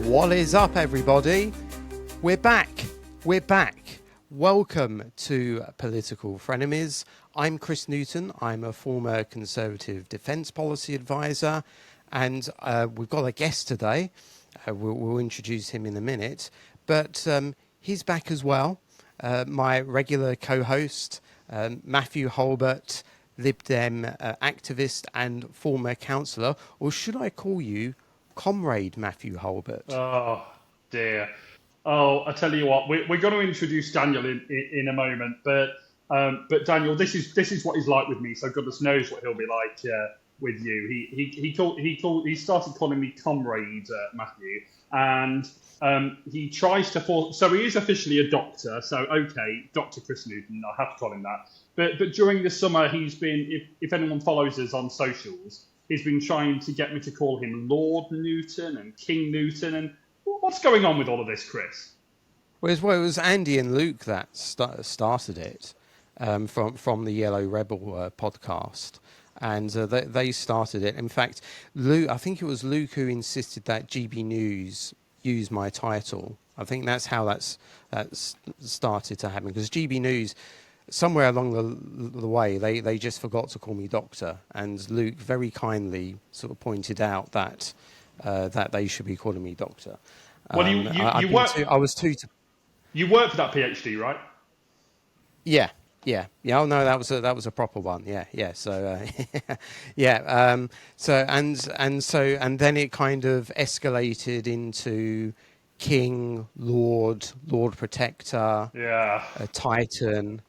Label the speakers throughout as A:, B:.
A: What is up, everybody? We're back. Welcome to Political Frenemies. I'm Chris Newton. I'm a former Conservative Defence Policy Advisor, and we've got a guest today. We'll introduce him in a minute, but he's back as well. My regular co-host, Mathew Hulbert, Lib Dem activist and former councillor, or should I call you Comrade Mathew Hulbert?
B: Oh dear. Oh, I tell you what, we're going to introduce Daniel in a moment, but Daniel, this is what he's like with me. So goodness knows what he'll be like with you. He started calling me Comrade Mathew, and he tries to force. So he is officially a doctor. So okay, Dr. Chris Newton, I have to call him that. But during the summer, he's been, if anyone follows us on socials, he's been trying to get me to call him Lord Newton and King Newton. And what's going on with all of this, Chris?
A: Well, it was Andy and Luke that started it from the Yellow Rebel podcast. And they started it. In fact, Luke, I think it was Luke who insisted that GB News use my title. I think that's how that's started to happen. Because GB News, somewhere along the way, they just forgot to call me Doctor. And Luke very kindly sort of pointed out that they should be calling me Doctor.
B: Well,
A: I was too.
B: You work for that PhD, right?
A: Yeah. Oh no, that was a proper one. Yeah. So yeah. And then it kind of escalated into King, Lord Protector, Titan,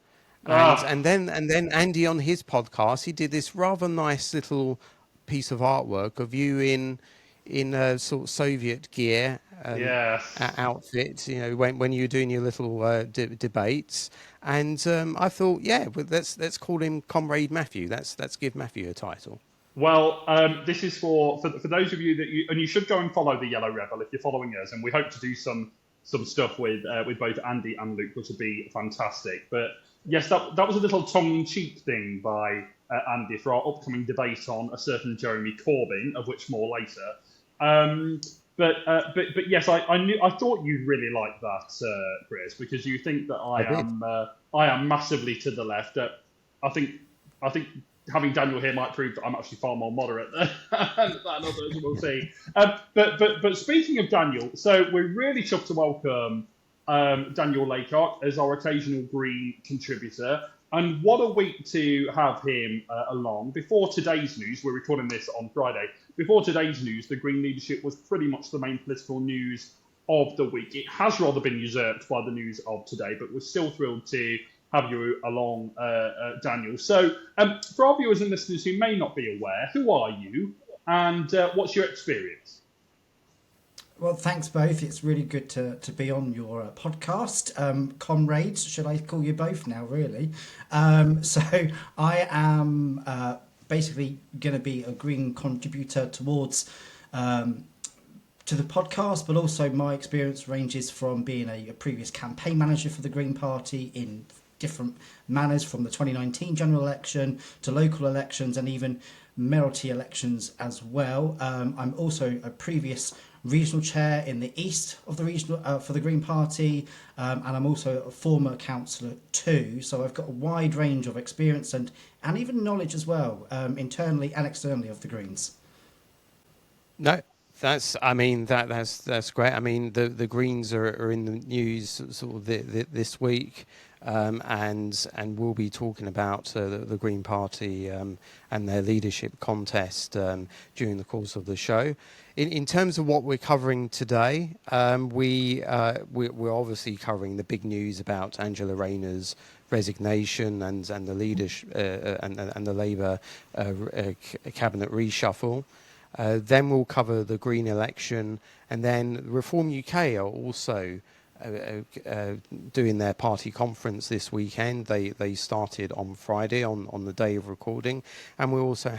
A: and then Andy on his podcast, he did this rather nice little piece of artwork of you in a sort of Soviet gear outfit, you know, when you were doing your little debates, and I thought, let's call him Comrade Mathew. Let's give Mathew a title.
B: Well, this is for those of you that you should go and follow the Yellow Rebel if you're following us, and we hope to do some stuff with both Andy and Luke, which would be fantastic. But yes, that was a little tongue-in-cheek thing by Andy for our upcoming debate on a certain Jeremy Corbyn, of which more later. But yes, I thought you'd really like that, Chris, because you think that I am massively to the left. I think having Daniel here might prove that I'm actually far more moderate than others. We'll see. But speaking of Daniel, so we're really chuffed to welcome Daniel Laycock as our occasional Green contributor. And what a week to have him along. Before today's news, we're recording this on Friday. Before today's news, the Green leadership was pretty much the main political news of the week. It has rather been usurped by the news of today, but we're still thrilled to have you along, Daniel. So for our viewers and listeners who may not be aware, who are you and what's your experience?
C: Well, thanks both. It's really good to be on your podcast. Comrades, should I call you both now, really? So I am basically going to be a Green contributor towards to the podcast, but also my experience ranges from being a previous campaign manager for the Green Party in different manners, from the 2019 general election to local elections and even mayoralty elections as well. I'm also a previous regional chair in the east of the regional for the Green Party, and I'm also a former councillor too. So I've got a wide range of experience and even knowledge as well, internally and externally, of the Greens.
A: No, that's great. I mean, the Greens are in the news sort of this week. And we'll be talking about the Green Party and their leadership contest during the course of the show. In terms of what we're covering today, we're obviously covering the big news about Angela Rayner's resignation and the leadership and the Labour cabinet reshuffle. Then we'll cover the Green election, and then Reform UK are also doing their party conference this weekend. They started on Friday on the day of recording, and we'll also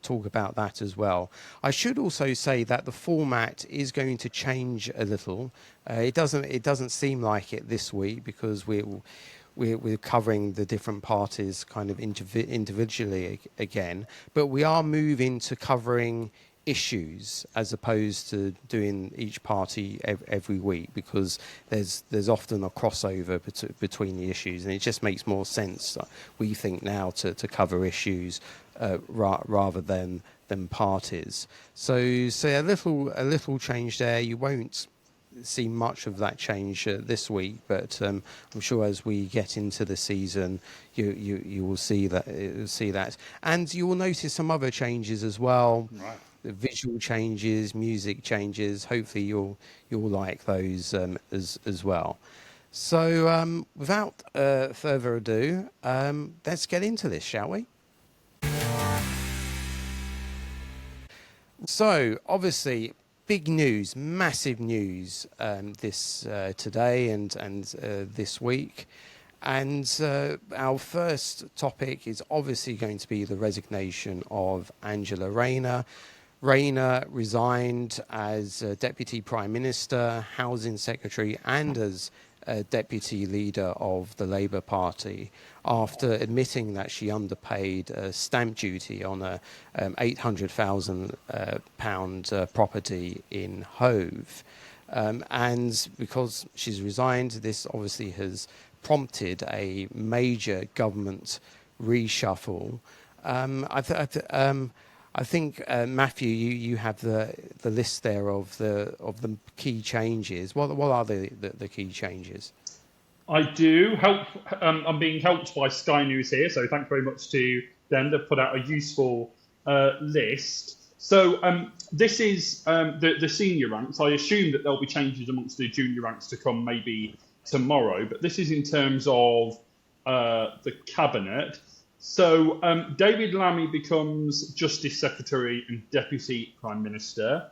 A: talk about that as well. I should also say that the format is going to change a little. It doesn't seem like it this week because we're covering the different parties kind of individually again, but we are moving to covering issues as opposed to doing each party every week, because there's often a crossover between the issues, and it just makes more sense, we think now, to cover issues rather than parties. So a little change there. You won't see much of that change this week, but I'm sure as we get into the season, you will see that, and you will notice some other changes as well.
B: Right.
A: The visual changes, music changes. Hopefully, you'll like those as well. So, without further ado, let's get into this, shall we? So, obviously, big news, massive news this today and this week. And our first topic is obviously going to be the resignation of Angela Rayner. Rayner resigned as Deputy Prime Minister, Housing Secretary, and as Deputy Leader of the Labour Party after admitting that she underpaid stamp duty on a £800,000 property in Hove. And because she's resigned, this obviously has prompted a major government reshuffle. I think Mathew, you have the list there of the key changes. What are the key changes?
B: I do. I'm being helped by Sky News here, so thanks very much to them. They've put out a useful list. So this is the senior ranks. I assume that there'll be changes amongst the junior ranks to come maybe tomorrow, but this is in terms of the cabinet. So David Lammy becomes Justice Secretary and Deputy Prime Minister.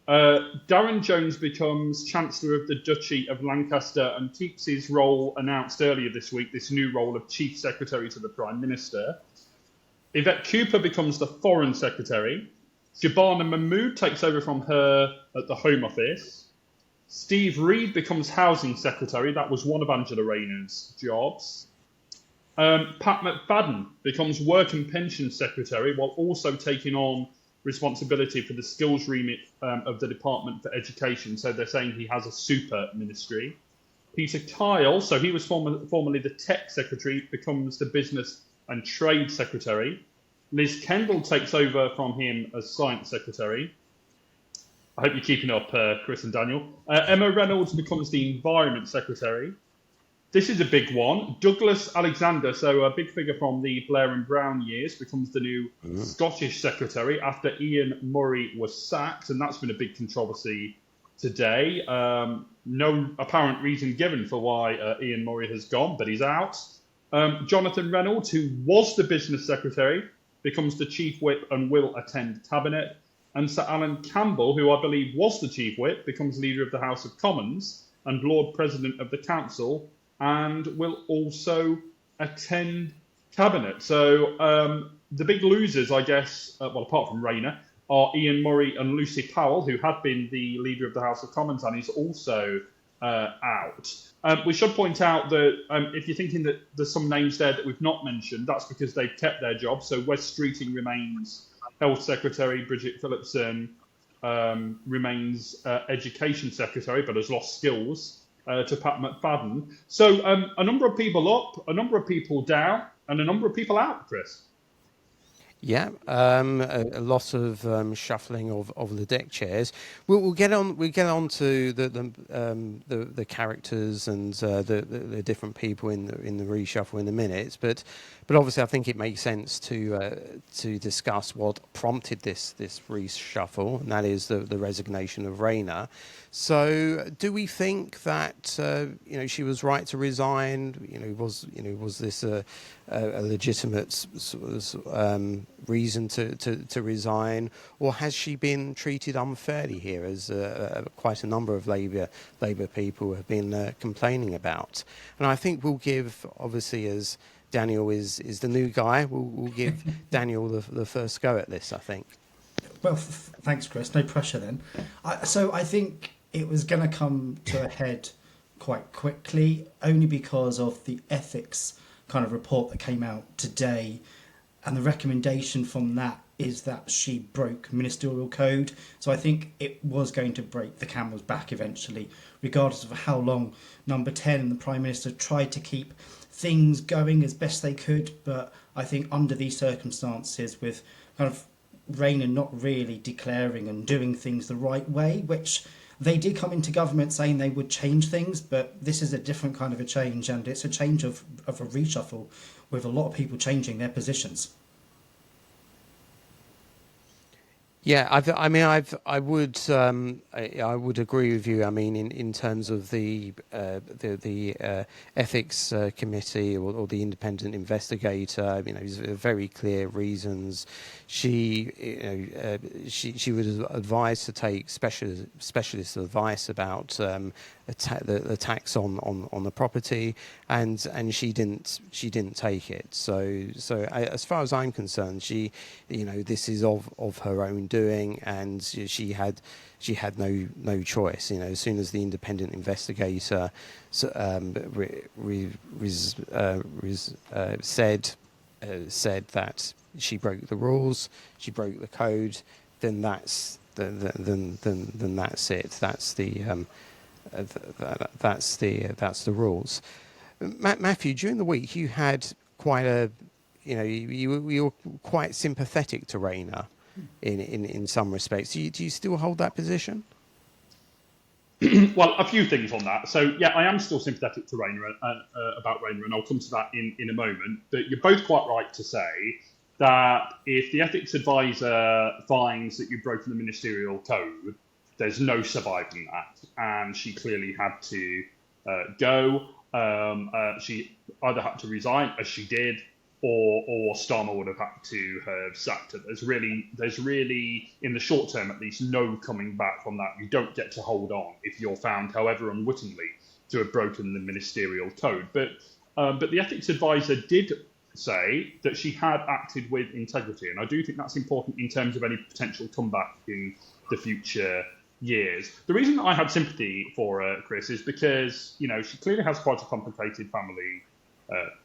B: Darren Jones becomes Chancellor of the Duchy of Lancaster and keeps his role announced earlier this week, this new role of Chief Secretary to the Prime Minister. Yvette Cooper becomes the Foreign Secretary. Shabana Mahmood takes over from her at the Home Office. Steve Reed becomes Housing Secretary. That was one of Angela Rayner's jobs. Pat McFadden becomes Work and Pension Secretary while also taking on responsibility for the skills remit of the Department for Education. So they're saying he has a super ministry. Peter Kyle, so he was formerly the Tech Secretary, becomes the Business and Trade Secretary. Liz Kendall takes over from him as Science Secretary. I hope you're keeping up, Chris and Daniel. Emma Reynolds becomes the Environment Secretary. This is a big one. Douglas Alexander, so a big figure from the Blair and Brown years, becomes the new Scottish Secretary after Ian Murray was sacked, and that's been a big controversy today. No apparent reason given for why Ian Murray has gone, but he's out. Jonathan Reynolds, who was the Business Secretary, becomes the Chief Whip and will attend Cabinet. And Sir Alan Campbell, who I believe was the Chief Whip, becomes Leader of the House of Commons and Lord President of the Council, and will also attend Cabinet. So the big losers, I guess, well, apart from Rayner, are Ian Murray and Lucy Powell, who had been the Leader of the House of Commons and is also out. We should point out that if you're thinking that there's some names there that we've not mentioned, that's because they've kept their jobs. So Wes Streeting remains Health Secretary, Bridget Phillipson remains Education Secretary, but has lost skills to Pat McFadden. So a number of people up, a number of people down, and a number of people out, Chris.
A: Yeah, a lot of shuffling of the deck chairs. We'll get on. We get on to the characters and the different people in the reshuffle in a minute. But obviously, I think it makes sense to discuss what prompted this reshuffle, and that is the resignation of Rayner. So, do we think that she was right to resign? Was this a legitimate sort of reason to resign, or has she been treated unfairly here, as quite a number of Labour people have been complaining about? And I think we'll give, obviously, as Daniel is the new guy, we'll give Daniel the first go at this, I think.
C: Well, thanks, Chris. No pressure then. So I think it was going to come to a head quite quickly, only because of the ethics kind of report that came out today, and the recommendation from that is that she broke ministerial code. So I think it was going to break the camel's back eventually, regardless of how long Number 10 and the Prime Minister tried to keep things going as best they could. But I think under these circumstances, with kind of Rayner not really declaring and doing things the right way, which they did come into government saying they would change things, but this is a different kind of a change, and it's a change of a reshuffle with a lot of people changing their positions.
A: Yeah, I would agree with you. I mean, in terms of the ethics committee or the independent investigator, there's very clear reasons. She was advised to take specialist advice about the tax on the property, and she didn't take it. So as far as I'm concerned, this is of her own doing, and she had no choice. As soon as the independent investigator said that she broke the rules, she broke the code, then that's that's it. That's the rules. Mathew, during the week you had quite a, you were quite sympathetic to Rayner in some respects. Do you still hold that position?
B: Well, a few things on that. So, yeah, I am still sympathetic to Rayner about Rayner, and I'll come to that in a moment. But you're both quite right to say that if the ethics advisor finds that you've broken the ministerial code, there's no surviving that. And she clearly had to go. She either had to resign, as she did, or Starmer would have had to have sacked her. There's really, in the short term at least, no coming back from that. You don't get to hold on if you're found, however unwittingly, to have broken the ministerial code. But the ethics advisor did say that she had acted with integrity, and I do think that's important in terms of any potential comeback in the future years. The reason I had sympathy for her, Chris, is because she clearly has quite a complicated family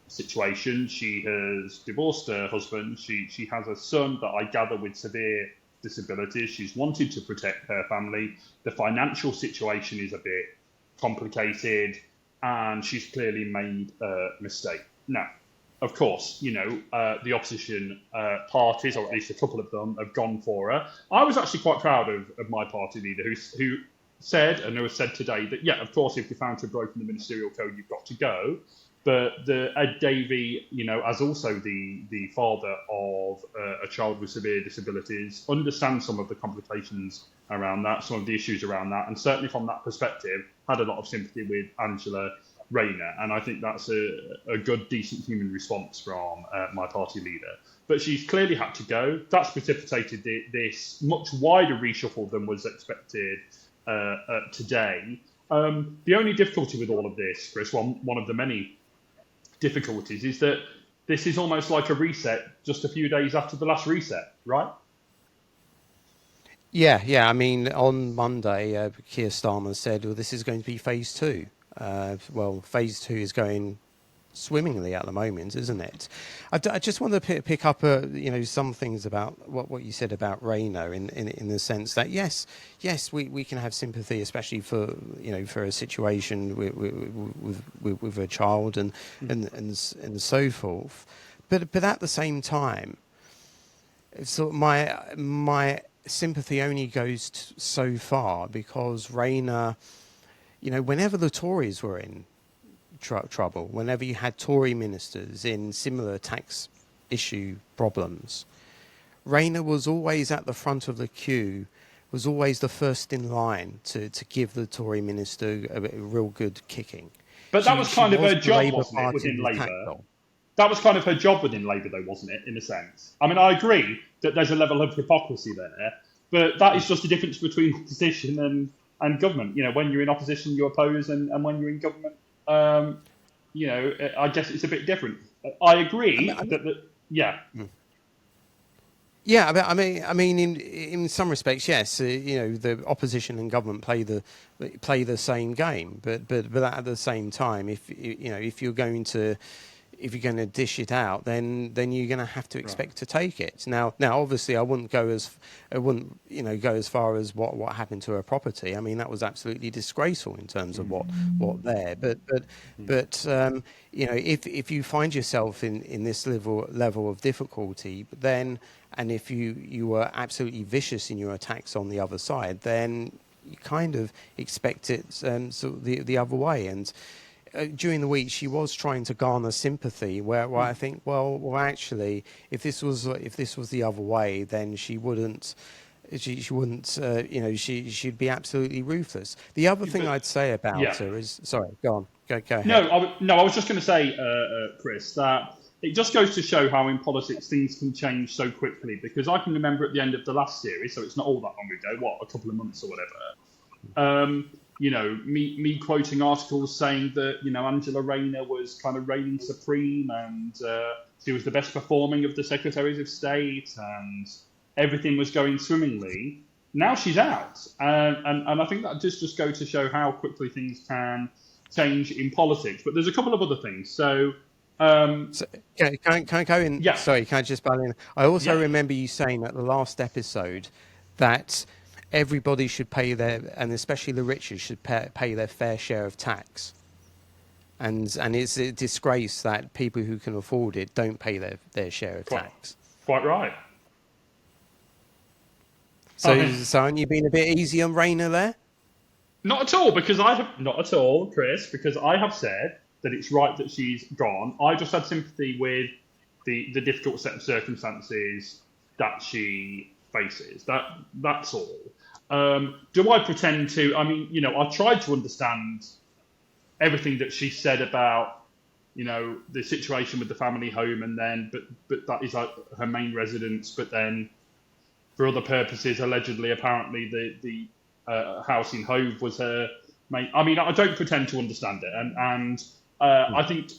B: situation. She has divorced her husband. She has a son that I gather with severe disabilities. She's wanted to protect her family. The financial situation is a bit complicated, and she's clearly made a mistake. Now, of course, the opposition parties, or at least a couple of them, have gone for her. I was actually quite proud of my party leader, who said, and who has said today, that, yeah, of course, if you're found to have broken the ministerial code, you've got to go. But Ed Davey, as also the father of a child with severe disabilities, understands some of the complications around that, some of the issues around that, and certainly from that perspective, had a lot of sympathy with Angela Rayner, and I think that's a good, decent human response from my party leader. But she's clearly had to go. That's precipitated this much wider reshuffle than was expected today. The only difficulty with all of this, Chris, one of the many difficulties, is that this is almost like a reset just a few days after the last reset, right?
A: Yeah. I mean, on Monday, Keir Starmer said, well, this is going to be phase 2. Phase 2 is going swimmingly at the moment, isn't it? I just want to pick up, some things about what you said about Rayner in the sense that yes, we can have sympathy, especially for a situation with a child and so forth. But at the same time, so my sympathy only goes so far, because Rayner, whenever the Tories were in trouble, whenever you had Tory ministers in similar tax issue problems, Rayner was always at the front of the queue, was always the first in line to give the Tory minister a real good kicking.
B: But that was kind of her job, wasn't it, within Labour? That was kind of her job within Labour, though, wasn't it, in a sense? I mean, I agree that there's a level of hypocrisy there, but that is just the difference between opposition and government. When you're in opposition, you oppose, and when you're in government, I guess it's a bit different. I agree yeah.
A: Yeah, I mean, in some respects, yes. The opposition and government play the same game, but at the same time, if you're going to, if you're going to dish it out, then you're going to have to expect to take it. Now, obviously, I wouldn't go as far as what happened to her property. I mean, that was absolutely disgraceful in terms of what there. But if you find yourself in this level of difficulty, then, and if you were absolutely vicious in your attacks on the other side, then you kind of expect it sort of the other way. And during the week, she was trying to garner sympathy. Where I think, well, actually, if this was the other way, then she wouldn't. She wouldn't. She'd be absolutely ruthless. The other thing I'd say about her is, sorry, go on, go ahead.
B: I was just going to say, Chris, that it just goes to show how in politics things can change so quickly. Because I can remember at the end of the last series, so it's not all that long ago, a couple of months or whatever. Me quoting articles saying that, Angela Rayner was kind of reigning supreme and she was the best performing of the Secretaries of State and everything was going swimmingly. Now she's out. And I think that just goes to show how quickly things can change in politics. But there's a couple of other things. So can
A: I go in?
B: Yeah.
A: Sorry, can I just butt in? I also remember you saying at the last episode that everybody should pay and especially the richer, should pay their fair share of tax. And it's a disgrace that people who can afford it don't pay their share of tax.
B: Quite right.
A: So aren't you being a bit easy on Rayner there?
B: Not at all, Chris, because I have said that it's right that she's gone. I just had sympathy with the difficult set of circumstances that she faces. That's all. Do I pretend to? I mean, I tried to understand everything that she said about, the situation with the family home, and then, but that is her main residence. But then, for other purposes, apparently, the house in Hove was her main. I mean, I don't pretend to understand it, and I think.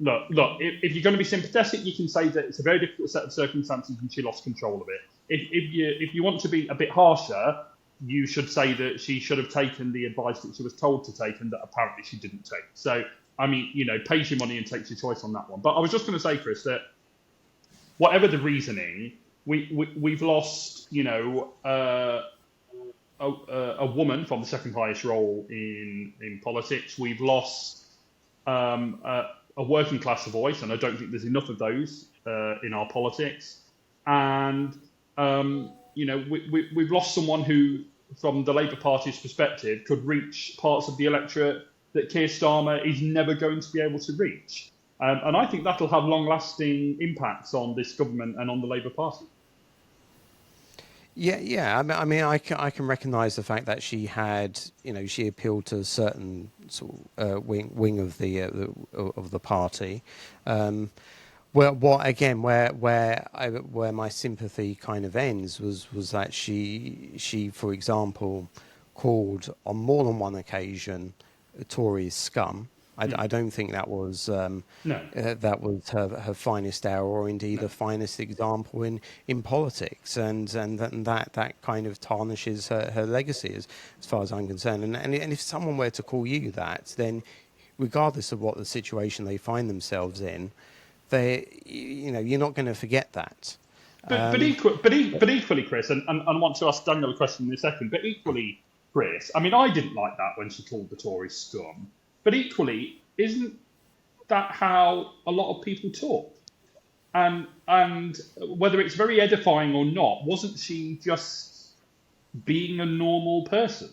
B: Look, if you're going to be sympathetic, you can say that it's a very difficult set of circumstances and she lost control of it. If you want to be a bit harsher, you should say that she should have taken the advice that she was told to take and that apparently she didn't take. So, I mean, pays your money and takes your choice on that one. But I was just going to say, Chris, that whatever the reasoning, we've lost, a woman from the second highest role in politics. We've lost a working class voice, and I don't think there's enough of those in our politics. And we've lost someone who, from the Labour Party's perspective, could reach parts of the electorate that Keir Starmer is never going to be able to reach. And I think that'll have long-lasting impacts on this government and on the Labour Party.
A: Yeah. I mean, I can recognise the fact that she had, she appealed to a certain sort of wing of the party. Well, where my sympathy kind of ends was that she, for example, called on more than one occasion Tories scum. I don't think that was that was her finest hour, or indeed the finest example in politics, and that kind of tarnishes her legacy as far as I'm concerned. And if someone were to call you that, then regardless of what the situation they find themselves in, you're not going to forget that.
B: But equally, Chris, and I want to ask Daniel a question in a second. But equally, Chris, I mean, I didn't like that when she called the Tories scum. But equally, isn't that how a lot of people talk? And whether it's very edifying or not, wasn't she just being a normal person?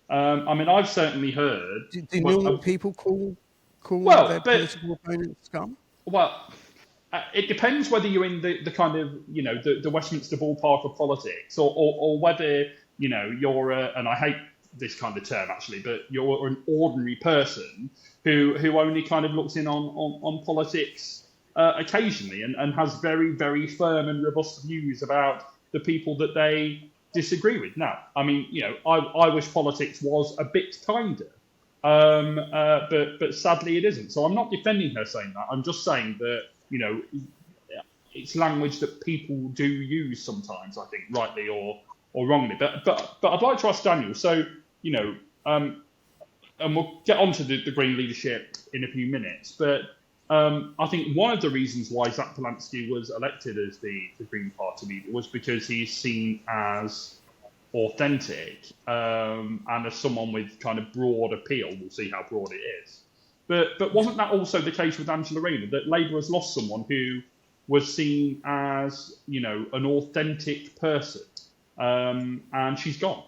B: I mean, I've certainly heard.
A: Do normal people call their political opponents scum?
B: Well, it depends whether you're in the kind of, the Westminster ballpark of politics, or whether, you're and I hate this kind of term actually, but you're an ordinary person who only kind of looks in on politics occasionally and has very, very firm and robust views about the people that they disagree with. Now, I mean, I wish politics was a bit kinder, but sadly it isn't. So I'm not defending her saying that. I'm just saying that, it's language that people do use sometimes, I think, rightly or wrongly. But I'd like to ask Daniel. So, and we'll get on to the Green leadership in a few minutes. But I think one of the reasons why Zack Polanski was elected as the Green Party leader was because he's seen as authentic, and as someone with kind of broad appeal. We'll see how broad it is. But wasn't that also the case with Angela Rayner, that Labour has lost someone who was seen as, an authentic person, and she's gone.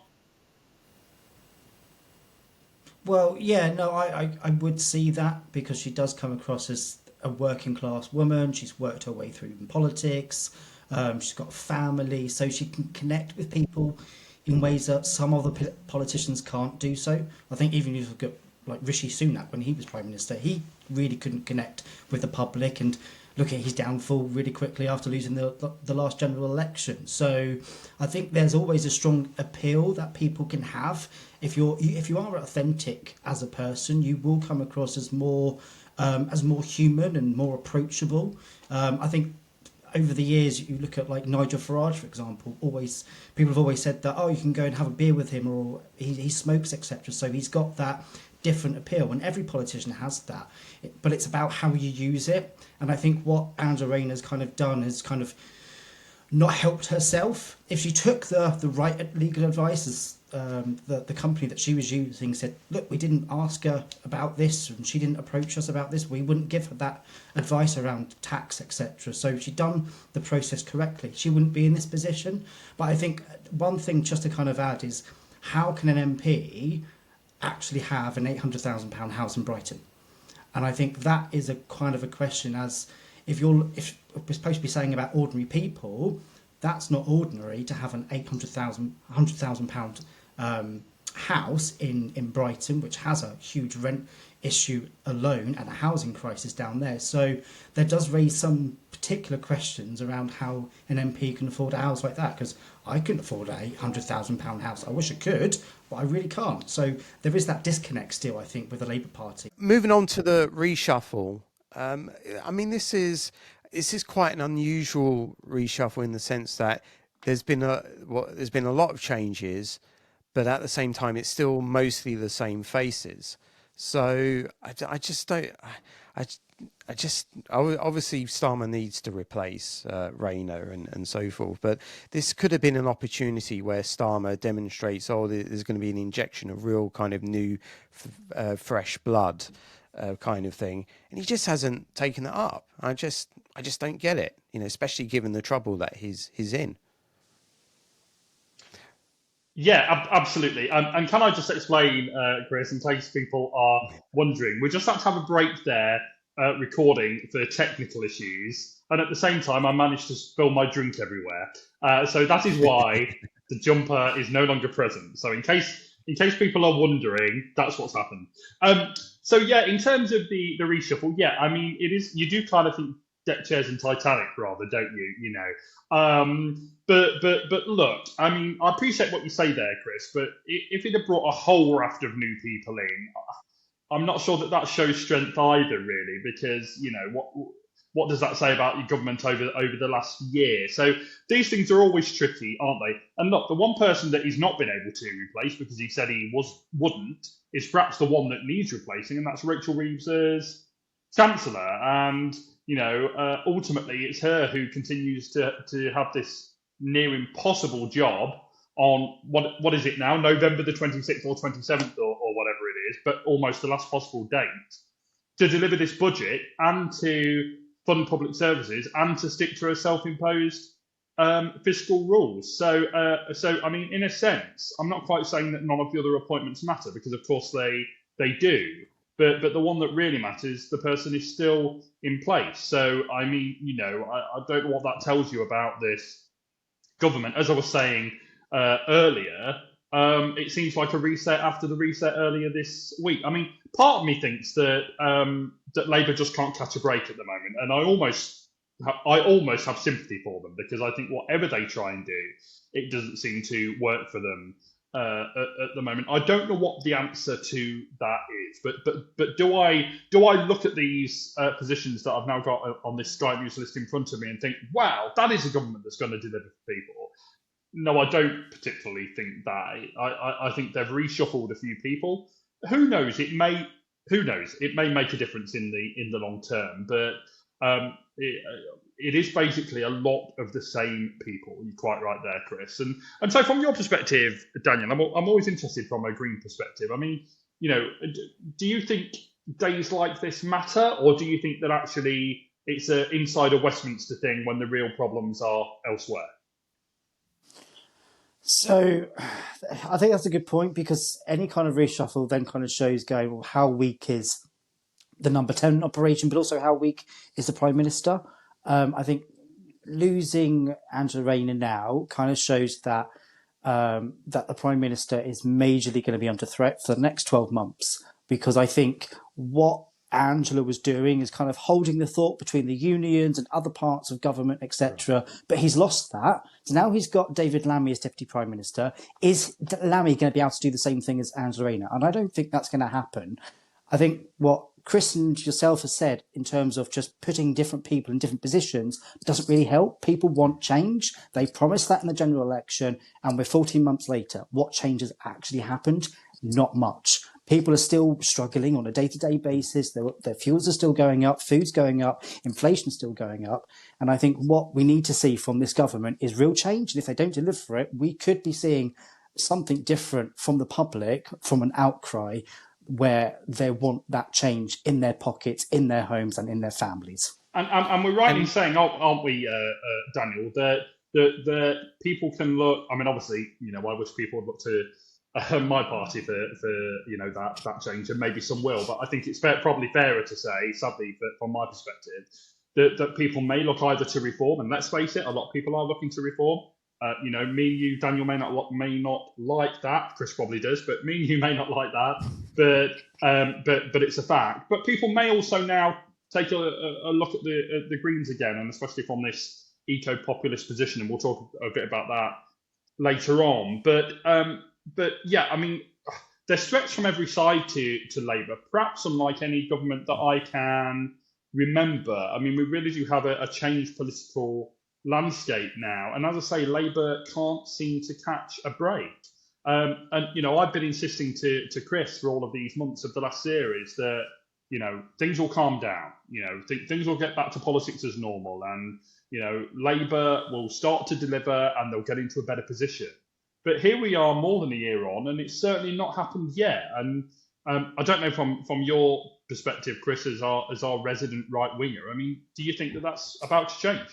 C: Well, yeah, no, I would see that because she does come across as a working class woman. She's worked her way through in politics. She's got a family, so she can connect with people in ways that some other politicians can't do so. I think even if you look at like Rishi Sunak when he was Prime Minister, he really couldn't connect with the public, and look at his downfall really quickly after losing the last general election. So I think there's always a strong appeal that people can have. If you are authentic as a person, you will come across as more human and more approachable. I think over the years, you look at like Nigel Farage, for example. People have always said that, oh, you can go and have a beer with him, or he smokes, etc. So he's got that different appeal, and every politician has that. But it's about how you use it. And I think what Angela Rayner's kind of done is kind of not helped herself. If she took the right legal advice, as the company that she was using said, look, we didn't ask her about this and she didn't approach us about this, we wouldn't give her that advice around tax, etc. So if she'd done the process correctly, she wouldn't be in this position. But I think one thing just to kind of add is, how can an MP actually have an £800,000 house in Brighton? And I think that is a kind of a question, as if we're supposed to be saying about ordinary people, that's not ordinary to have an £100,000 house in Brighton, which has a huge rent issue alone and a housing crisis down there. So there does raise some particular questions around how an MP can afford a house like that, because I couldn't afford a £100,000 house. I wish I could, but I really can't. So there is that disconnect still, I think, with the Labour Party.
A: Moving on to the reshuffle. I mean, this is quite an unusual reshuffle in the sense that there's been a lot of changes, but at the same time, it's still mostly the same faces. So I just don't. Obviously Starmer needs to replace Rayner and so forth, but this could have been an opportunity where Starmer demonstrates, there's going to be an injection of real kind of new, fresh blood, kind of thing, and he just hasn't taken it up. I just don't get it, especially given the trouble that he's in.
B: Yeah, absolutely. And can I just explain, Chris, in case people are wondering, we just had to have a break there, recording for technical issues, and at the same time, I managed to spill my drink everywhere. So that is why the jumper is no longer present. So in case people are wondering, that's what's happened. So yeah, in terms of the reshuffle, yeah, I mean, it is. You do kind of think deck chairs and Titanic, rather, don't you? But look, I mean, I appreciate what you say there, Chris. But if it had brought a whole raft of new people in, I'm not sure that shows strength either, really, because what does that say about your government over the last year? So these things are always tricky, aren't they? And look, the one person that he's not been able to replace because he said he wouldn't is perhaps the one that needs replacing, and that's Rachel Reeves's Chancellor. And ultimately, it's her who continues to have this near impossible job on what is it now, November the 26th or 27th or whatever it is, but almost the last possible date, to deliver this budget and to fund public services and to stick to her self-imposed fiscal rules. So I mean, in a sense, I'm not quite saying that none of the other appointments matter, because of course they do. But the one that really matters, the person is still in place. So, I mean, I don't know what that tells you about this government. As I was saying earlier, it seems like a reset after the reset earlier this week. I mean, part of me thinks that that Labour just can't catch a break at the moment, and I almost have sympathy for them, because I think whatever they try and do, it doesn't seem to work for them at the moment. I don't know what the answer to that is, but do I look at these positions that I've now got on this Sky News list in front of me and think, wow, that is a government that's going to deliver for people? No, I don't particularly think that. I think they've reshuffled a few people. Who knows? It may who knows? It may make a difference in the long term, but it is basically a lot of the same people. You're quite right there, Chris. And so, from your perspective, Daniel, I'm always interested from a Green perspective. I mean, do you think days like this matter, or do you think that actually it's an inside a Westminster thing when the real problems are elsewhere?
D: So I think that's a good point, because any kind of reshuffle then kind of shows going, well, how weak is the number 10 operation, but also how weak is the Prime Minister. I think losing Angela Rayner now kind of shows that that the Prime Minister is majorly going to be under threat for the next 12 months, because I think what Angela was doing is kind of holding the thought between the unions and other parts of government, etc. But he's lost that. So now he's got David Lammy as Deputy Prime Minister. Is Lammy going to be able to do the same thing as Angela Rayner? And I don't think that's going to happen. I think what Chris and yourself have said in terms of just putting different people in different positions doesn't really help. People want change. They promised that in the general election, and we're 14 months later. What change has actually happened? Not much. People are still struggling on a day-to-day basis. Their fuels are still going up, food's going up, inflation's still going up. And I think what we need to see from this government is real change. And if they don't deliver it, we could be seeing something different from the public, from an outcry where they want that change in their pockets, in their homes and in their families.
B: And we're right in saying, aren't we, Daniel, that people can look, I mean, obviously, I wish people would look to my party for that change, and maybe some will, but I think it's probably fairer to say, sadly, from my perspective, that people may look either to reform, and let's face it, a lot of people are looking to reform. Me, you, Daniel may not like that. Chris probably does, but me and you may not like that. But it's a fact. But people may also now take a look at the Greens again, and especially from this eco-populist position, and we'll talk a bit about that later on. But yeah, I mean, there's threats from every side to Labour, perhaps unlike any government that I can remember. I mean, we really do have a changed political landscape now, and as I say, Labour can't seem to catch a break. And I've been insisting to Chris for all of these months of the last series that things will calm down. Things will get back to politics as normal, and Labour will start to deliver, and they'll get into a better position. But here we are, more than a year on, and it's certainly not happened yet. And I don't know from your perspective, Chris, as our resident right winger. I mean, do you think that that's about to change?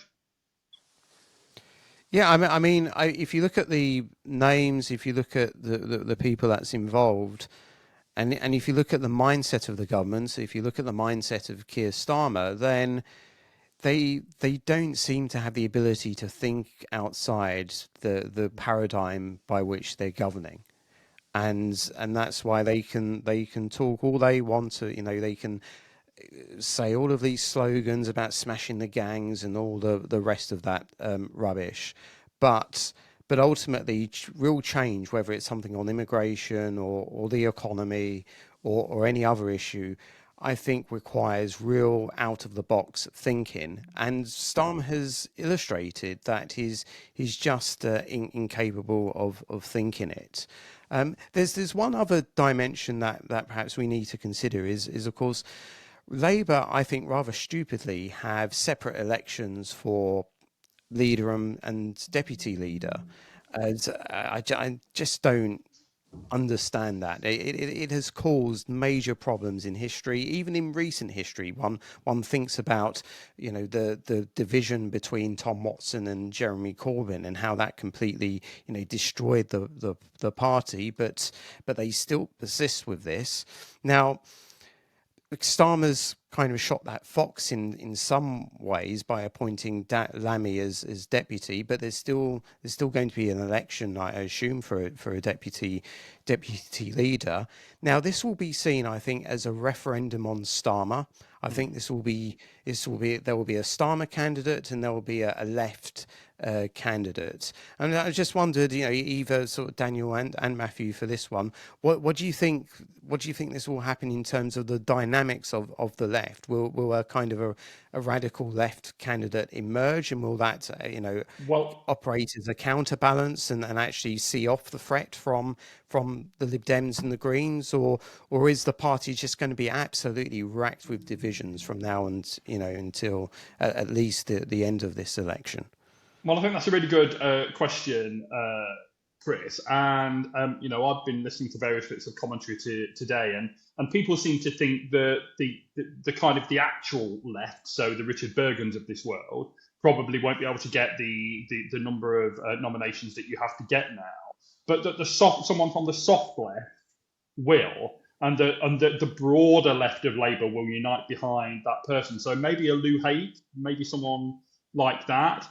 A: Yeah, I mean, if you look at the names, if you look at the people that's involved, and if you look at the mindset of the government, if you look at the mindset of Keir Starmer, then they don't seem to have the ability to think outside the paradigm by which they're governing, and that's why they can talk all they want to. They can say all of these slogans about smashing the gangs and all the rest of that rubbish, but ultimately real change, whether it's something on immigration or the economy or any other issue, I think requires real out of the box thinking, and Starmer has illustrated that he's just incapable of thinking it. There's one other dimension that perhaps we need to consider is of course Labour, I think, rather stupidly have separate elections for leader and deputy leader. And I just don't understand that. It has caused major problems in history, even in recent history. One thinks about the division between Tom Watson and Jeremy Corbyn and how that completely destroyed the party, but they still persist with this now. Starmer's kind of shot that fox in some ways by appointing Lammy as deputy, but there's still going to be an election, I assume, for a deputy leader. Now, this will be seen, I think, as a referendum on Starmer. I think there will be a Starmer candidate and there will be a left candidate. And I just wondered, either sort of Daniel and Mathew for this one, what do you think? What do you think this will happen in terms of the dynamics of the left? left? Will a kind of a radical left candidate emerge, and will that
B: Well,
A: operate as a counterbalance and actually see off the threat from the Lib Dems and the Greens, or is the party just going to be absolutely racked with divisions from now and until at least the end of this election?
B: Well, I think that's a really good question, Chris. And I've been listening to various bits of commentary today, and people seem to think that the kind of the actual left, so the Richard Bergens of this world, probably won't be able to get the number of nominations that you have to get now, but that someone from the soft left will. And the broader left of Labour will unite behind that person. So maybe a Lou Haig, maybe someone like that.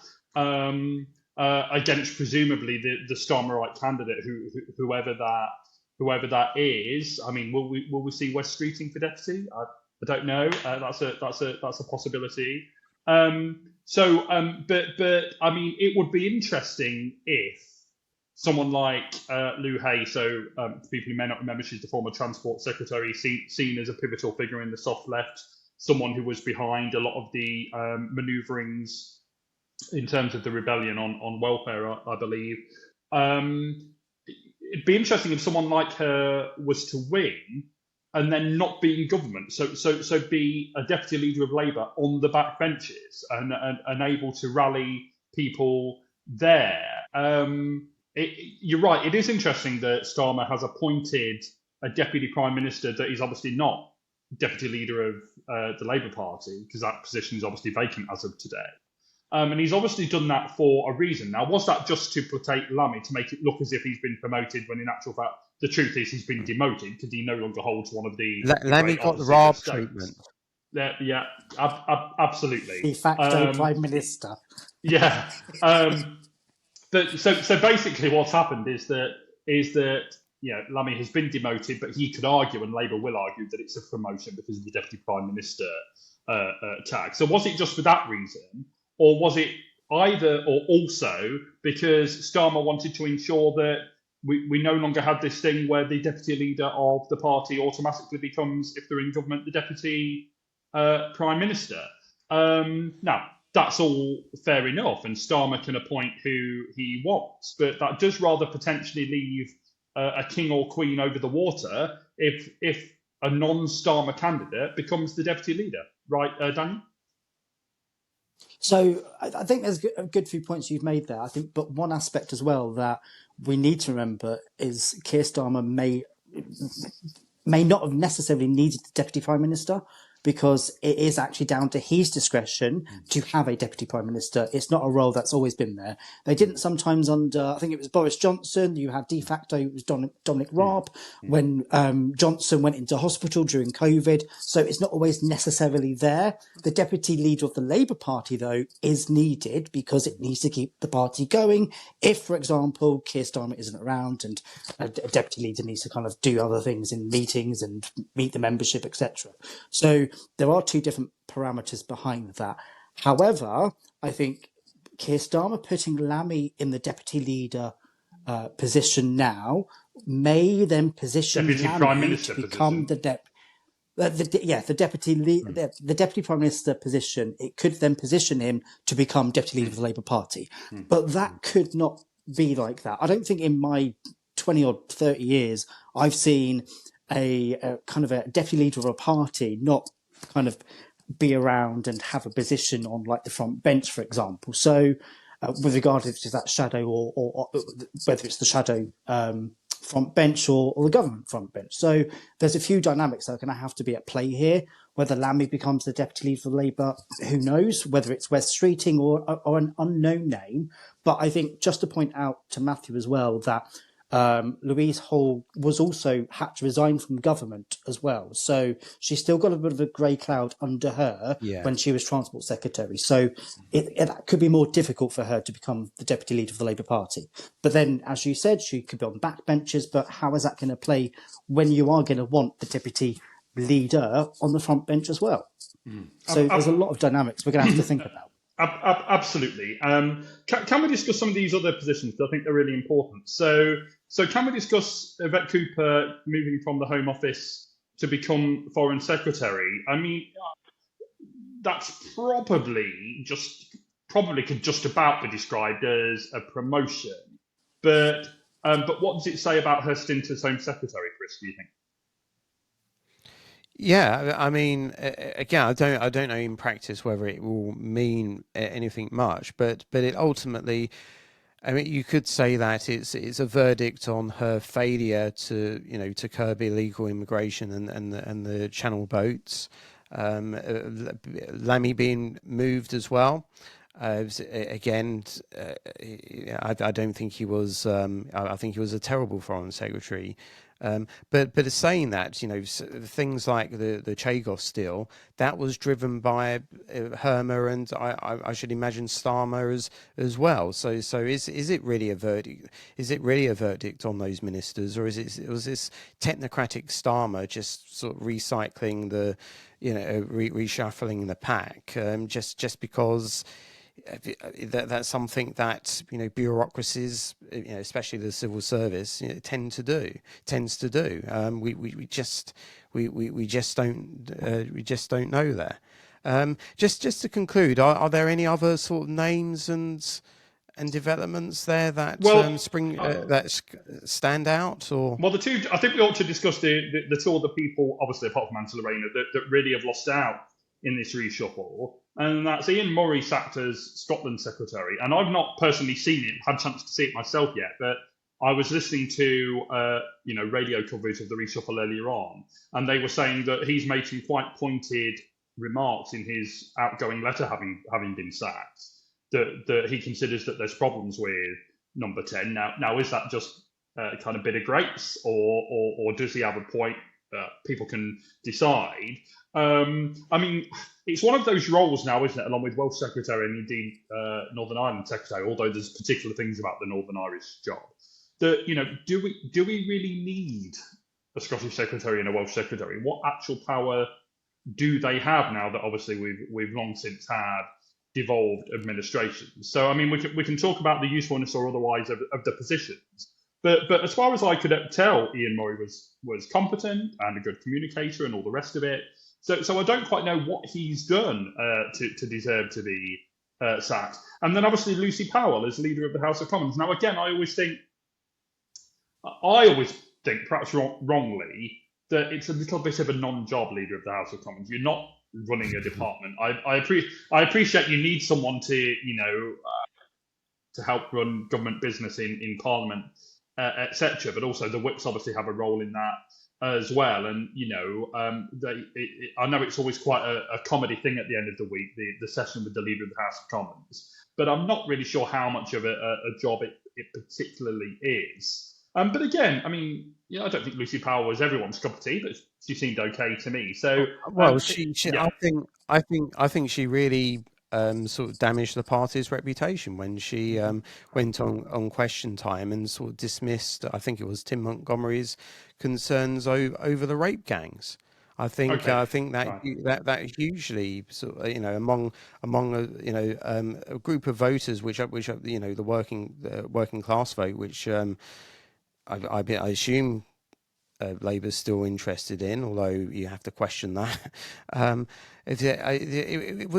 B: Against presumably the Starmerite candidate, whoever that is. I mean, will we see Wes Streeting for deputy? I don't know. That's a possibility. But I mean, it would be interesting if someone like Lou Hay. So for people who may not remember, she's the former transport secretary, seen as a pivotal figure in the soft left, someone who was behind a lot of the manoeuvrings in terms of the rebellion on welfare, I believe. It'd be interesting if someone like her was to win and then not be in government. So be a deputy leader of Labour on the backbenches and able to rally people there. You're right. It is interesting that Starmer has appointed a deputy prime minister that is obviously not deputy leader of the Labour Party, because that position is obviously vacant as of today. And he's obviously done that for a reason. Now, was that just to protect Lammy, to make it look as if he's been promoted, when in actual fact, the truth is he's been demoted because he no longer holds one of the...
A: Lammy got the Raab treatment.
B: Yeah, absolutely.
D: De facto Prime Minister.
B: Yeah. So basically what's happened is that Lammy has been demoted, but he could argue, and Labour will argue, that it's a promotion because of the Deputy Prime Minister tag. So was it just for that reason? Or was it either or also because Starmer wanted to ensure that we no longer had this thing where the deputy leader of the party automatically becomes, if they're in government, the deputy prime minister? Now, that's all fair enough, and Starmer can appoint who he wants, but that does rather potentially leave a king or queen over the water if a non-Starmer candidate becomes the deputy leader. Right, Daniel?
D: So I think there's a good few points you've made there. I think, but one aspect as well that we need to remember is Keir Starmer may not have necessarily needed the deputy prime minister, because it is actually down to his discretion to have a deputy prime minister. It's not a role that's always been there. They didn't sometimes under, I think it was Boris Johnson, you had de facto, it was Dominic Raab, when Johnson went into hospital during COVID. So it's not always necessarily there. The deputy leader of the Labour Party, though, is needed because it needs to keep the party going. If, for example, Keir Starmer isn't around and a deputy leader needs to kind of do other things in meetings and meet the membership, etc. So there are two different parameters behind that. However, I think Keir Starmer putting Lammy in the deputy leader position now may then position
B: Deputy
D: Lammy
B: Prime Minister
D: to become
B: position.
D: the deputy prime minister position. It could then position him to become deputy leader of the Labour Party, but that could not be like that. I don't think in my 20 or 30 years I've seen a kind of a deputy leader of a party not kind of be around and have a position on like the front bench, for example. So with regard to that shadow or whether it's the shadow front bench or the government front bench. So there's a few dynamics that are going to have to be at play here. Whether Lammy becomes the deputy leader for Labour, who knows? Whether it's Wes Streeting or an unknown name. But I think just to point out to Mathew as well that Louise Hall was also had to resign from government as well. So she's still got a bit of a grey cloud under her when she was Transport Secretary. So it could be more difficult for her to become the deputy leader of the Labour Party. But then, as you said, she could be on backbenches. But how is that going to play when you are going to want the deputy leader on the front bench as well? So there's a lot of dynamics we're going to have to think about.
B: Absolutely. Can we discuss some of these other positions? I think they're really important. So can we discuss Yvette Cooper moving from the Home Office to become Foreign Secretary? I mean, that's probably could just about be described as a promotion. But what does it say about her stint as Home Secretary, Chris? Do you think?
A: Yeah, I mean, again, I don't know in practice whether it will mean anything much, but it ultimately, I mean, you could say that it's a verdict on her failure to, to curb illegal immigration and the Channel boats, Lammy being moved as well. Again, I don't think he was. I think he was a terrible foreign secretary. But saying that, things like the Chagos deal, that was driven by Hermer and I should imagine Starmer as well. So is it really a verdict? Is it really a verdict on those ministers, or was this technocratic Starmer just sort of recycling the, reshuffling the pack, just because? That's something that bureaucracies, especially the civil service, tends to do. We just don't know there. Just to conclude, are there any other sort of names and developments there that
B: Well,
A: stand out? Or
B: well, the two. I think we ought to discuss the two other people, obviously apart from Angela Rayner, that really have lost out in this reshuffle, and that's Ian Murray sacked as Scotland Secretary. And I've not personally seen it, had a chance to see it myself yet, but I was listening to radio coverage of the reshuffle earlier on, and they were saying that he's made some quite pointed remarks in his outgoing letter, having been sacked, that he considers that there's problems with number 10. Now is that just kind of bit of grace, or does he have a point? People can decide. I mean, it's one of those roles now, isn't it, along with Welsh Secretary and indeed Northern Ireland Secretary, although there's particular things about the Northern Irish job, that, do we really need a Scottish Secretary and a Welsh Secretary? What actual power do they have now that obviously we've long since had devolved administrations? So, I mean, we can talk about the usefulness or otherwise of the positions, but as far as I could tell, Ian Murray was competent and a good communicator and all the rest of it. So I don't quite know what he's done to deserve to be sacked. And then obviously Lucy Powell as leader of the House of Commons. Now again, I always think, perhaps wrongly, that it's a little bit of a non-job leader of the House of Commons. You're not running a department. I appreciate you need someone to to help run government business in Parliament, etc. But also the whips obviously have a role in that as well. And I know it's always quite a comedy thing at the end of the week, the session with the leader of the House of Commons. But I'm not really sure how much of a job it particularly is. But again, I mean, I don't think Lucy Powell was everyone's cup of tea, but she seemed okay to me. So,
A: well,
B: yeah.
A: I think she really sort of damaged the party's reputation when she went on Question Time and sort of dismissed, I think it was Tim Montgomery's concerns over the rape gangs. I think that hugely sort of, among a group of voters which the working class vote, which I Assume Labour's still interested in, although you have to question that. It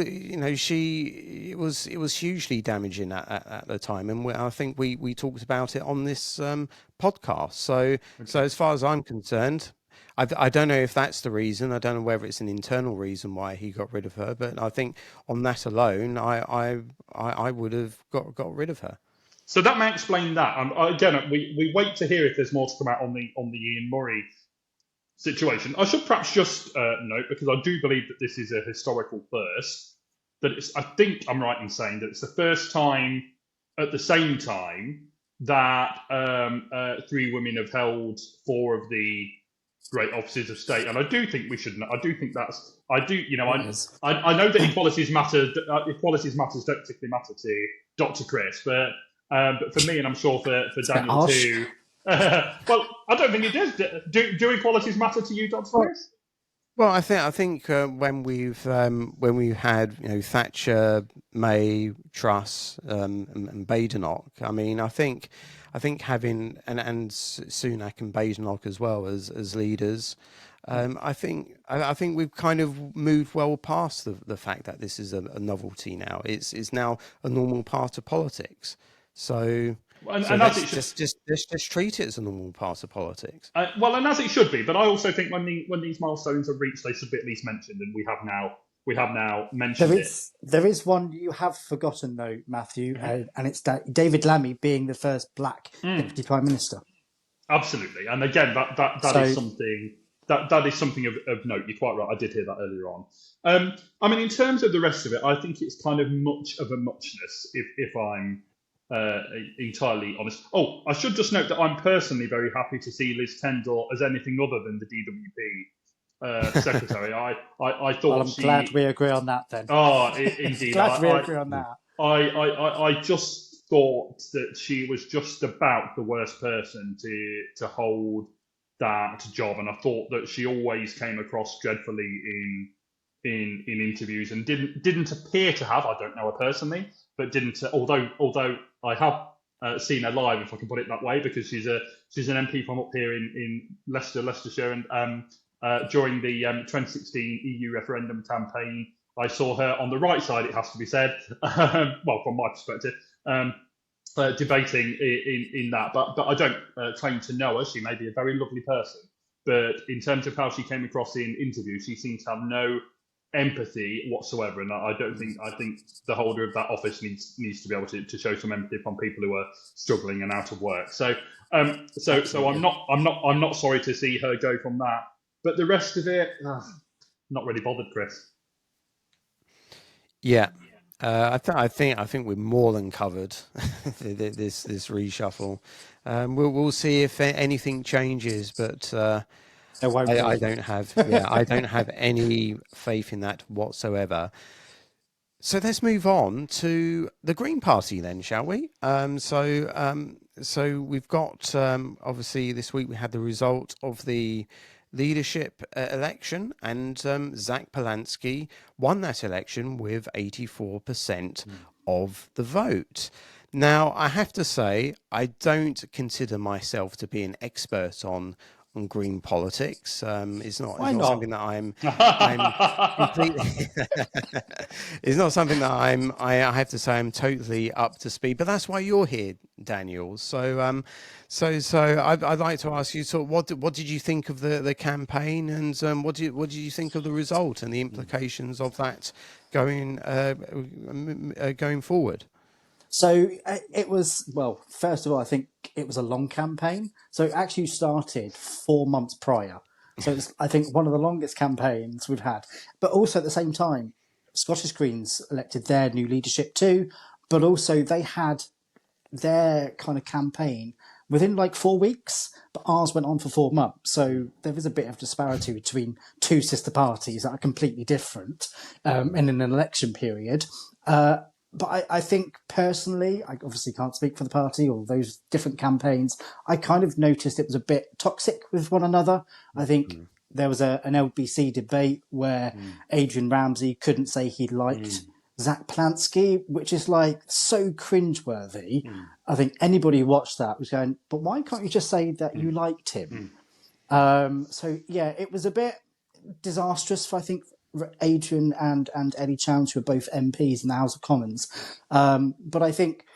A: was hugely damaging at the time, and I think we talked about it on this podcast. So as far as I'm concerned, I don't know if that's the reason. I don't know whether it's an internal reason why he got rid of her, but I think on that alone, I would have got rid of her.
B: So that may explain that. Again, we wait to hear if there's more to come out on the Ian Murray situation. I should perhaps just note, because I do believe that this is a historical first, that I think I'm right in saying that it's the first time at the same time that 3 women have held 4 of the great offices of state. And I do think we should. I do think that's. I do. I know that equalities matter. Equalities matters don't particularly matter to Dr. Chris, but for me, and I'm sure for Daniel too. Well, I don't think it does. Do equalities matter to you, Dr. Chris?
A: Well, I think when we've had Thatcher, May, Truss, and Badenoch. I mean, I think having and Sunak and Badenoch as well as leaders. I think we've kind of moved well past the fact that this is a novelty now. It's now a normal part of politics. So
B: And as it should,
A: let's just treat it as a normal part of politics.
B: well, and as it should be. But I also think when these milestones are reached, they should be at least mentioned, and we have now mentioned it.
D: There is one you have forgotten though, Matthew, and it's David Lammy being the first black deputy prime minister.
B: Absolutely, and again, that is something that is something of note. You're quite right. I did hear that earlier on. I mean, in terms of the rest of it, I think it's kind of much of a muchness, if I'm entirely honest. Oh, I should just note that I'm personally very happy to see Liz Tendall as anything other than the DWP secretary. I thought.
D: Well, I'm glad we agree on that then.
B: Oh, indeed.
D: Glad we agree on that.
B: I just thought that she was just about the worst person to hold that job, and I thought that she always came across dreadfully in interviews and didn't appear to have. I don't know her personally, but didn't. Although I have seen her live, if I can put it that way, because she's an MP from up here in Leicestershire, and during the 2016 EU referendum campaign, I saw her on the right side, it has to be said, well, from my perspective, debating in that. But I don't claim to know her. She may be a very lovely person. But in terms of how she came across in interviews, she seems to have no empathy whatsoever. And I think the holder of that office needs to be able to show some empathy from people who are struggling and out of work. So I'm not sorry to see her go from that. But the rest of it, not really bothered, Chris.
A: Yeah, I think we're more than covered this reshuffle. We'll see if anything changes, but I don't have any faith in that whatsoever. So let's move on to the Green Party then, shall we? So we've got obviously this week we had the result of the leadership election, and Zack Polanski won that election with 84% of the vote. Now, I have to say, I don't consider myself to be an expert on green politics. It's not something that I'm completely. It's not something that I have to say I'm totally up to speed. But that's why you're here, Daniel. So I'd like to ask you, sort of, what did you think of the campaign, and what did you think of the result and the implications of that going forward?
D: So it was, well, first of all, I think it was a long campaign. So it actually started 4 months prior. So it's, I think, one of the longest campaigns we've had. But also at the same time, Scottish Greens elected their new leadership too. But also they had their kind of campaign within like 4 weeks, but ours went on for 4 months. So there was a bit of disparity between two sister parties that are completely different in an election period. But I think personally, I obviously can't speak for the party or those different campaigns. I kind of noticed it was a bit toxic with one another. I think there was an LBC debate where Adrian Ramsey couldn't say he liked Zack Polanski, which is like so cringeworthy. I think anybody who watched that was going, but why can't you just say that you liked him? So yeah, it was a bit disastrous for, I think, Adrian and Eddie Challenge, who are both MPs in the House of Commons. But I think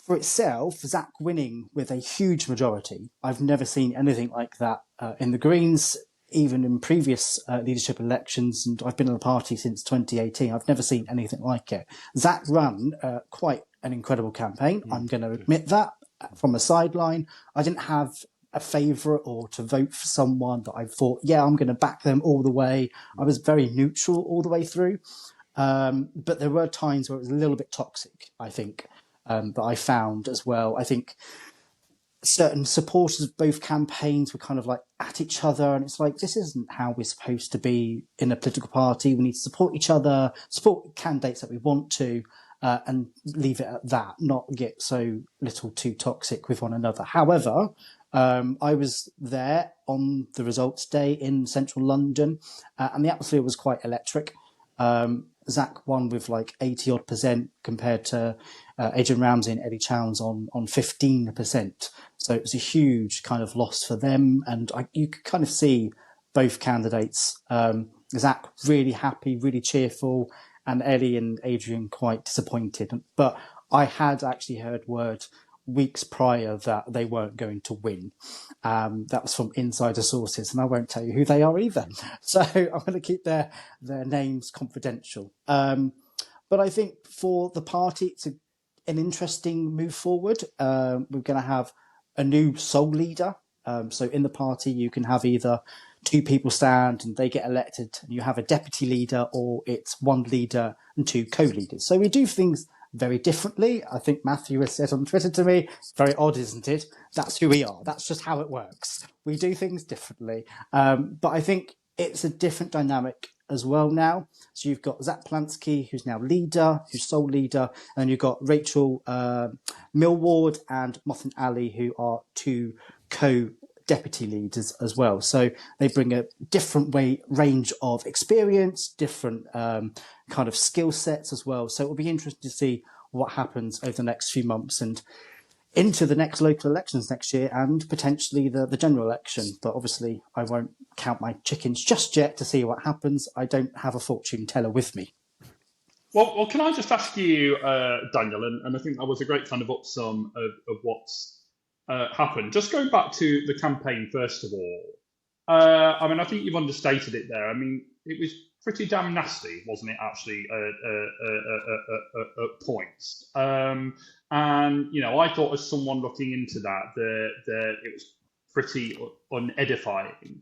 D: for itself, Zack winning with a huge majority, I've never seen anything like that in the Greens, even in previous leadership elections, and I've been in the party since 2018. I've never seen anything like it. Zack ran quite an incredible campaign. I'm going to admit that from a sideline. I didn't have a favourite or to vote for someone that I thought, yeah, I'm going to back them all the way. I was very neutral all the way through. But there were times where it was a little bit toxic, I think, that I found as well. I think certain supporters of both campaigns were kind of like at each other. And it's like, this isn't how we're supposed to be in a political party. We need to support each other, support candidates that we want to, and leave it at that, not get so little too toxic with one another. However, I was there on the results day in central London, and the atmosphere was quite electric. Zack won with like 80% compared to Adrian Ramsey and Eddie Chowns on 15%. So it was a huge kind of loss for them. And you could kind of see both candidates. Zack really happy, really cheerful, and Ellie and Adrian quite disappointed. But I had actually heard word weeks prior that they weren't going to win. That was from insider sources, and I won't tell you who they are either. So I'm going to keep their names confidential. But I think for the party, it's an interesting move forward. We're going to have a new sole leader. So in the party, you can have either two people stand and they get elected, and you have a deputy leader, or it's one leader and two co-leaders. So we do things very differently. I think Mathew has said on Twitter to me, it's very odd, isn't it? That's who we are. That's just how it works. We do things differently. But I think it's a different dynamic as well now. So you've got Zack Polanski, who's now leader, who's sole leader, and you've got Rachel Millward and Mothin Ali, who are two co-deputy leaders as well. So they bring a different range of experience, different kind of skill sets as well. So it will be interesting to see what happens over the next few months and into the next local elections next year, and potentially the general election. But obviously I won't count my chickens just yet to see what happens. I don't have a fortune teller with me.
B: Well, can I just ask you, Daniel, and I think that was a great kind of upsum of what's happened. Just going back to the campaign, first of all, I mean, I think you've understated it there. I mean, it was pretty damn nasty, wasn't it, actually, at points. And, you know, I thought as someone looking into that it was pretty unedifying.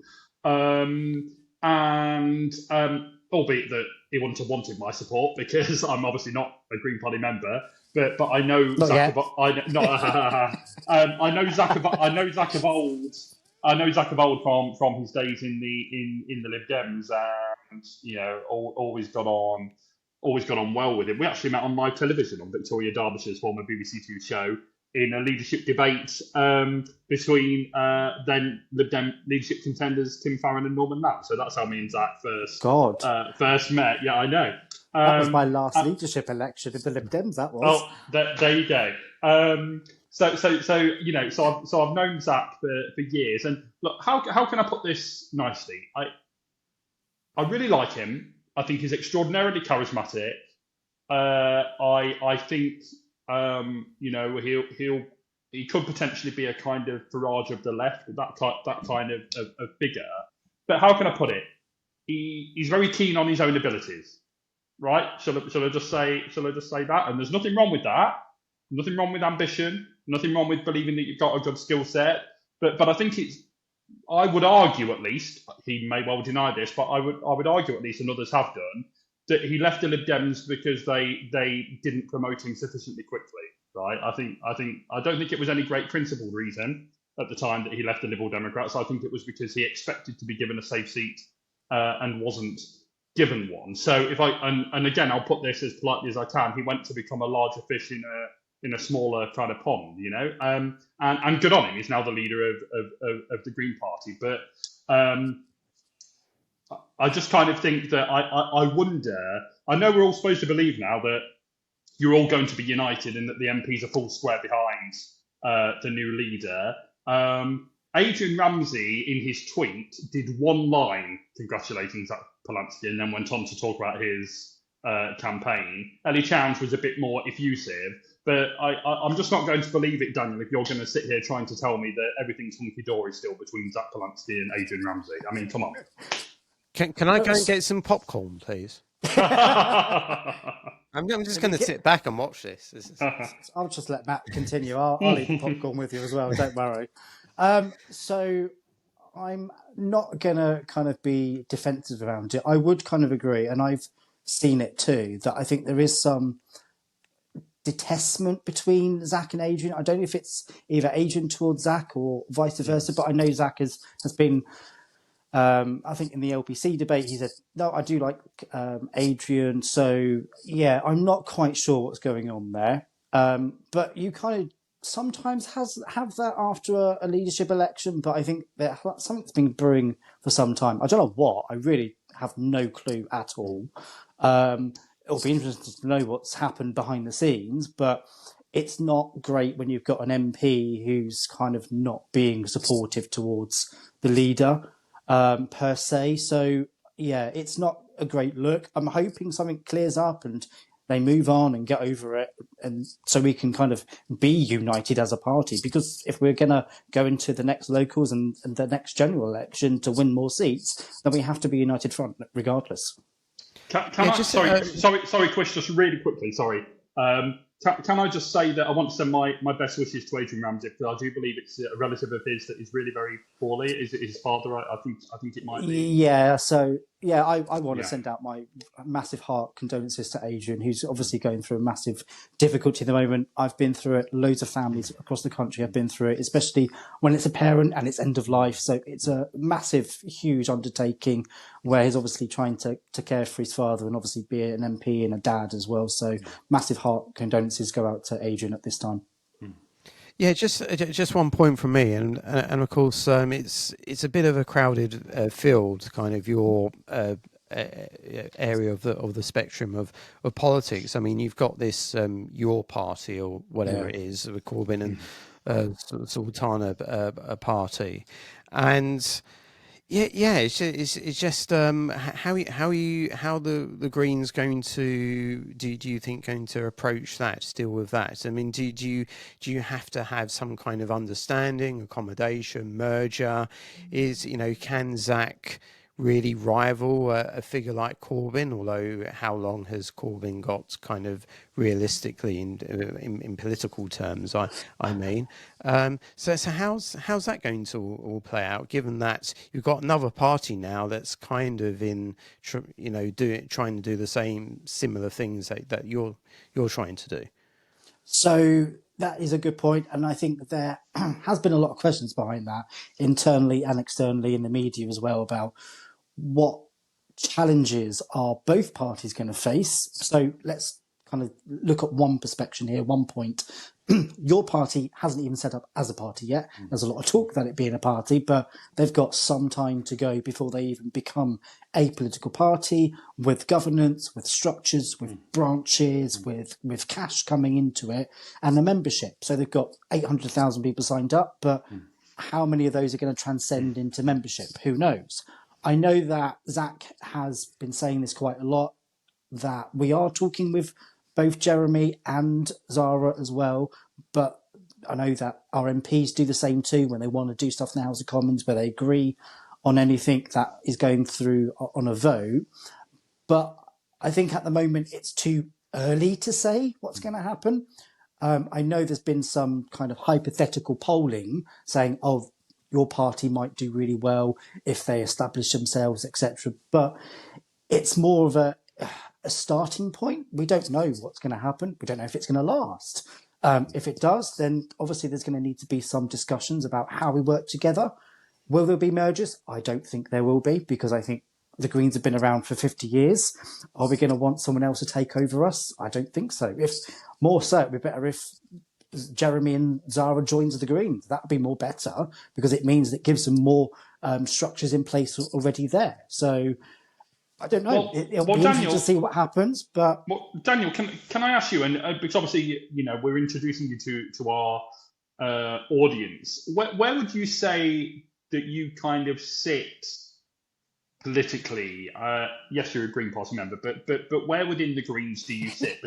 B: Albeit that he wouldn't have wanted my support, because I'm obviously not a Green Party member. But I know Zack of old. I know Zack of old from his days in the Lib Dems, and you know, always got on well with him. We actually met on live television on Victoria Derbyshire's former BBC Two show in a leadership debate between then Lib Dem leadership contenders Tim Farron and Norman Knapp. So that's how me and Zack first met. Yeah, I know.
D: That was my last leadership election in the Lib Dems. That was.
B: Oh, there you go. So you know, so I've known Zack for years, and look, how can I put this nicely? I really like him. I think he's extraordinarily charismatic. I think you know, he could potentially be a kind of Farage of the left, that kind of figure. But how can I put it? He's very keen on his own abilities. Right? Shall I just say that? And there's nothing wrong with that. Nothing wrong with ambition. Nothing wrong with believing that you've got a good skill set. But I think I would argue, at least, he may well deny this, but I would argue, at least, and others have done, that he left the Lib Dems because they didn't promote him sufficiently quickly. Right? I don't think it was any great principled reason at the time that he left the Liberal Democrats. I think it was because he expected to be given a safe seat and wasn't given one. So if and again, I'll put this as politely as I can, he went to become a larger fish in a smaller kind of pond, you know, and good on him. He's now the leader of the Green Party. But I just kind of think that I wonder, I know we're all supposed to believe now that you're all going to be united and that the MPs are full square behind the new leader. Adrian Ramsey, in his tweet, did one line congratulating Zack Polanski and then went on to talk about his campaign. Ellie Chowns was a bit more effusive, but I'm just not going to believe it, Daniel, if you're going to sit here trying to tell me that everything's hunky-dory still between Zack Polanski and Adrian Ramsey. I mean, come on.
A: Can I go and get some popcorn, please? I'm just going to sit back and watch this.
D: I'll just let Matt continue. I'll eat the popcorn with you as well, don't worry. So I'm not going to kind of be defensive around it. I would kind of agree, and I've seen it too, that I think there is some detestment between Zack and Adrian. I don't know if it's either Adrian towards Zack or vice versa, but I know Zack has been, I think in the LBC debate, he said, no, I do like Adrian. So, yeah, I'm not quite sure what's going on there. But you kind of sometimes have that after a leadership election, but I think that something's been brewing for some time. I don't know what. I really have no clue at all. It'll be interesting to know what's happened behind the scenes, but it's not great when you've got an MP who's kind of not being supportive towards the leader. per se. So yeah, it's not a great look. I'm hoping something clears up and they move on and get over it, and so we can kind of be united as a party. Because if we're going to go into the next locals and the next general election to win more seats, then we have to be united front regardless.
B: Can I? Sorry, Chris. Just really quickly. Sorry. Can I just say that I want to send my best wishes to Adrian Ramsey, because I do believe it's a relative of his that is really very poorly. Is it his father? I think it might be.
D: Yeah. So yeah, I want to send out my massive heart condolences to Adrian, who's obviously going through a massive difficulty at the moment. I've been through it. Loads of families across the country have been through it, especially when it's a parent and it's end of life. So it's a massive, huge undertaking where he's obviously trying to care for his father and obviously be an MP and a dad as well. So massive heart condolences go out to Adrian at this time.
A: Yeah, just one point from me, and of course it's a bit of a crowded field, kind of your area of the spectrum of politics. I mean, you've got this your party or whatever it is, the Corbyn and Sultana party, and it's just how the Greens going to do you think going to approach that, deal with that? I mean, do you have to have some kind of understanding, accommodation, merger? Can Zack really rival a figure like Corbyn? Although how long has Corbyn got, kind of realistically in political terms? I mean, so how's that going to all play out? Given that you've got another party now that's kind of trying to do the same similar things that you're trying to do.
D: So that is a good point, and I think there has been a lot of questions behind that, internally and externally in the media as well, about what challenges are both parties going to face. So let's kind of look at one perspective here, one point. Your party hasn't even set up as a party yet. There's a lot of talk about it being a party, but they've got some time to go before they even become a political party with governance, with structures, with branches, with cash coming into it and a membership. So they've got 800,000 people signed up, but how many of those are going to transcend into membership? Who knows? I know that Zack has been saying this quite a lot, that we are talking with both Jeremy and Zara as well, but I know that our MPs do the same too when they want to do stuff in the House of Commons where they agree on anything that is going through on a vote. But I think at the moment it's too early to say what's going to happen. I know there's been some kind of hypothetical polling saying, your party might do really well if they establish themselves, etc. But it's more of a starting point. We don't know what's going to happen. We don't know if it's going to last. If it does, then obviously there's going to need to be some discussions about how we work together. Will there be mergers? I don't think there will be, because I think the Greens have been around for 50 years. Are we going to want someone else to take over us? I don't think so. If more so, it'd be better if Jeremy and Zara joins the Greens. That would be more better, because it means it gives them more structures in place already there. So I don't know. It'll be interesting to see what happens. But
B: Daniel, can I ask you? And because obviously, we're introducing you to our audience. Where would you say that you kind of sit politically? Yes, you're a Green Party member, but where within the Greens do you sit?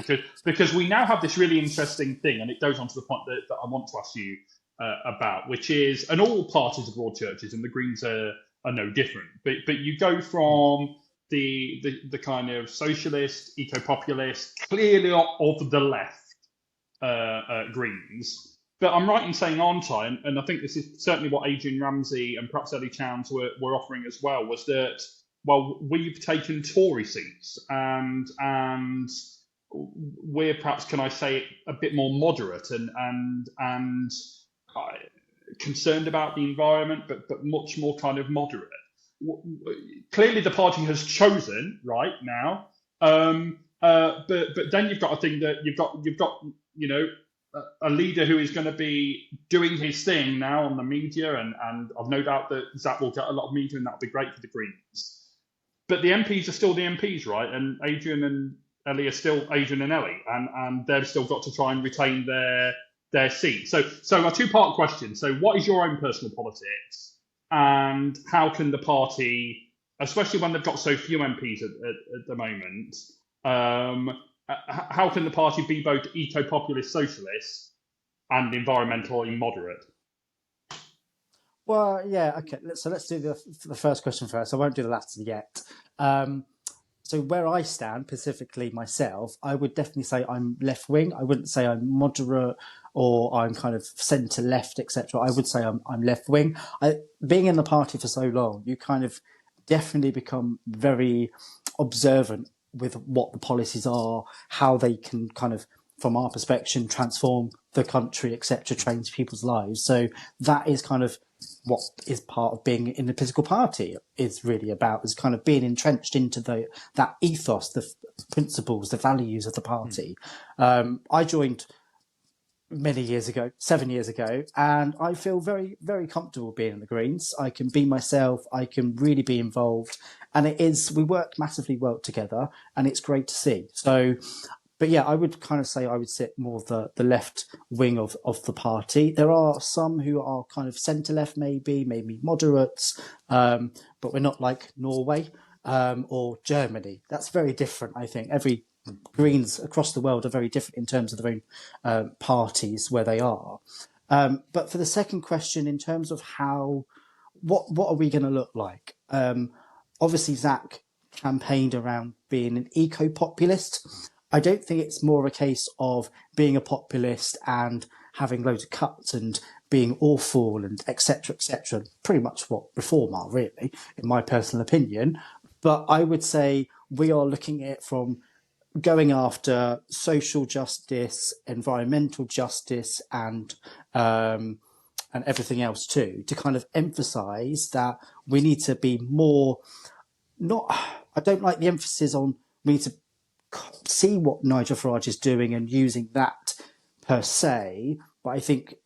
B: Because we now have this really interesting thing, and it goes on to the point that I want to ask you about, which is, and all parties are broad churches, and the Greens are no different. But you go from the kind of socialist, eco-populist, clearly of the left Greens. But I'm right in saying, aren't I? And I think this is certainly what Adrian Ramsey and perhaps Ellie Chowns were offering as well, was that, well, we've taken Tory seats and we're perhaps, can I say, a bit more moderate and concerned about the environment, but much more kind of moderate. Clearly, the party has chosen right now, but then you've got a thing that you've got a leader who is going to be doing his thing now on the media, and I've no doubt that Zack will get a lot of media, and that'll be great for the Greens. But the MPs are still the MPs, right? And Adrian and Ellie are still Adrian and Ellie, and they've still got to try and retain their seat. So a two-part question. So what is your own personal politics? and how can the party, especially when they've got so few MPs at the moment, how can the party be both eco-populist socialist and environmentally moderate?
D: Well, yeah, okay. So let's do the first question first. I won't do the latter yet. So where I stand, specifically myself, I would definitely say I'm left wing. I wouldn't say I'm moderate or I'm kind of centre left, etc. I would say I'm left wing. Being in the party for so long, you kind of definitely become very observant with what the policies are, how they can kind of, from our perspective, transform the country, etc., change people's lives. So that is kind of what is part of being in the political party is really about, is kind of being entrenched into that ethos, the principles, the values of the party. I joined many years ago, 7 years ago, and I feel very, very comfortable being in the Greens. I can be myself. I can really be involved. And we work massively well together, and it's great to see. So, but yeah, I would kind of say I would sit more the left wing of the party. There are some who are kind of centre-left, maybe moderates, but we're not like Norway or Germany. That's very different, I think. Every Greens across the world are very different in terms of their own parties where they are. But for the second question, in terms of what are we going to look like? Obviously, Zack campaigned around being an eco-populist. I don't think it's more of a case of being a populist and having loads of cuts and being awful and etc. etc. Pretty much what Reform are, really, in my personal opinion. But I would say we are looking at it from going after social justice, environmental justice, and everything else too, to kind of emphasise that we need to be more. I don't like the emphasis on we need to see what Nigel Farage is doing and using that per se, but I think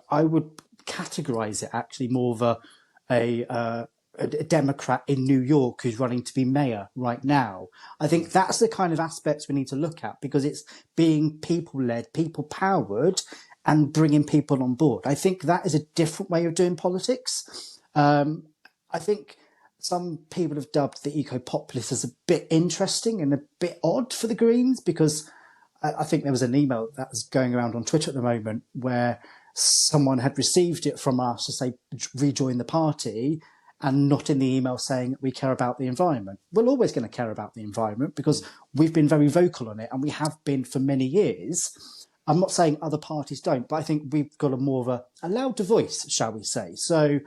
D: I would categorise it actually more of a Democrat in New York who's running to be mayor right now. I think that's the kind of aspects we need to look at, because it's being people-led, people-powered, and bringing people on board. I think that is a different way of doing politics. I think some people have dubbed the eco-populist as a bit interesting and a bit odd for the Greens, because I think there was an email that was going around on Twitter at the moment where someone had received it from us to say rejoin the party, and not in the email saying we care about the environment. We're always going to care about the environment because we've been very vocal on it, and we have been for many years. I'm not saying other parties don't, but I think we've got a more of a louder voice, shall we say. So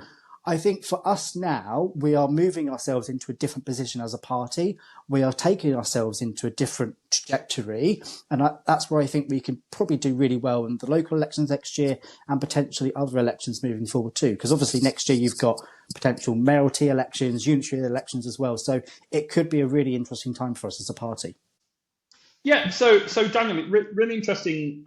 D: I think for us now, we are moving ourselves into a different position as a party. We are taking ourselves into a different trajectory. And that's where I think we can probably do really well in the local elections next year and potentially other elections moving forward too. Because obviously next year you've got potential mayoralty elections, unitary elections as well. So it could be a really interesting time for us as a party.
B: Yeah, so Daniel, really interesting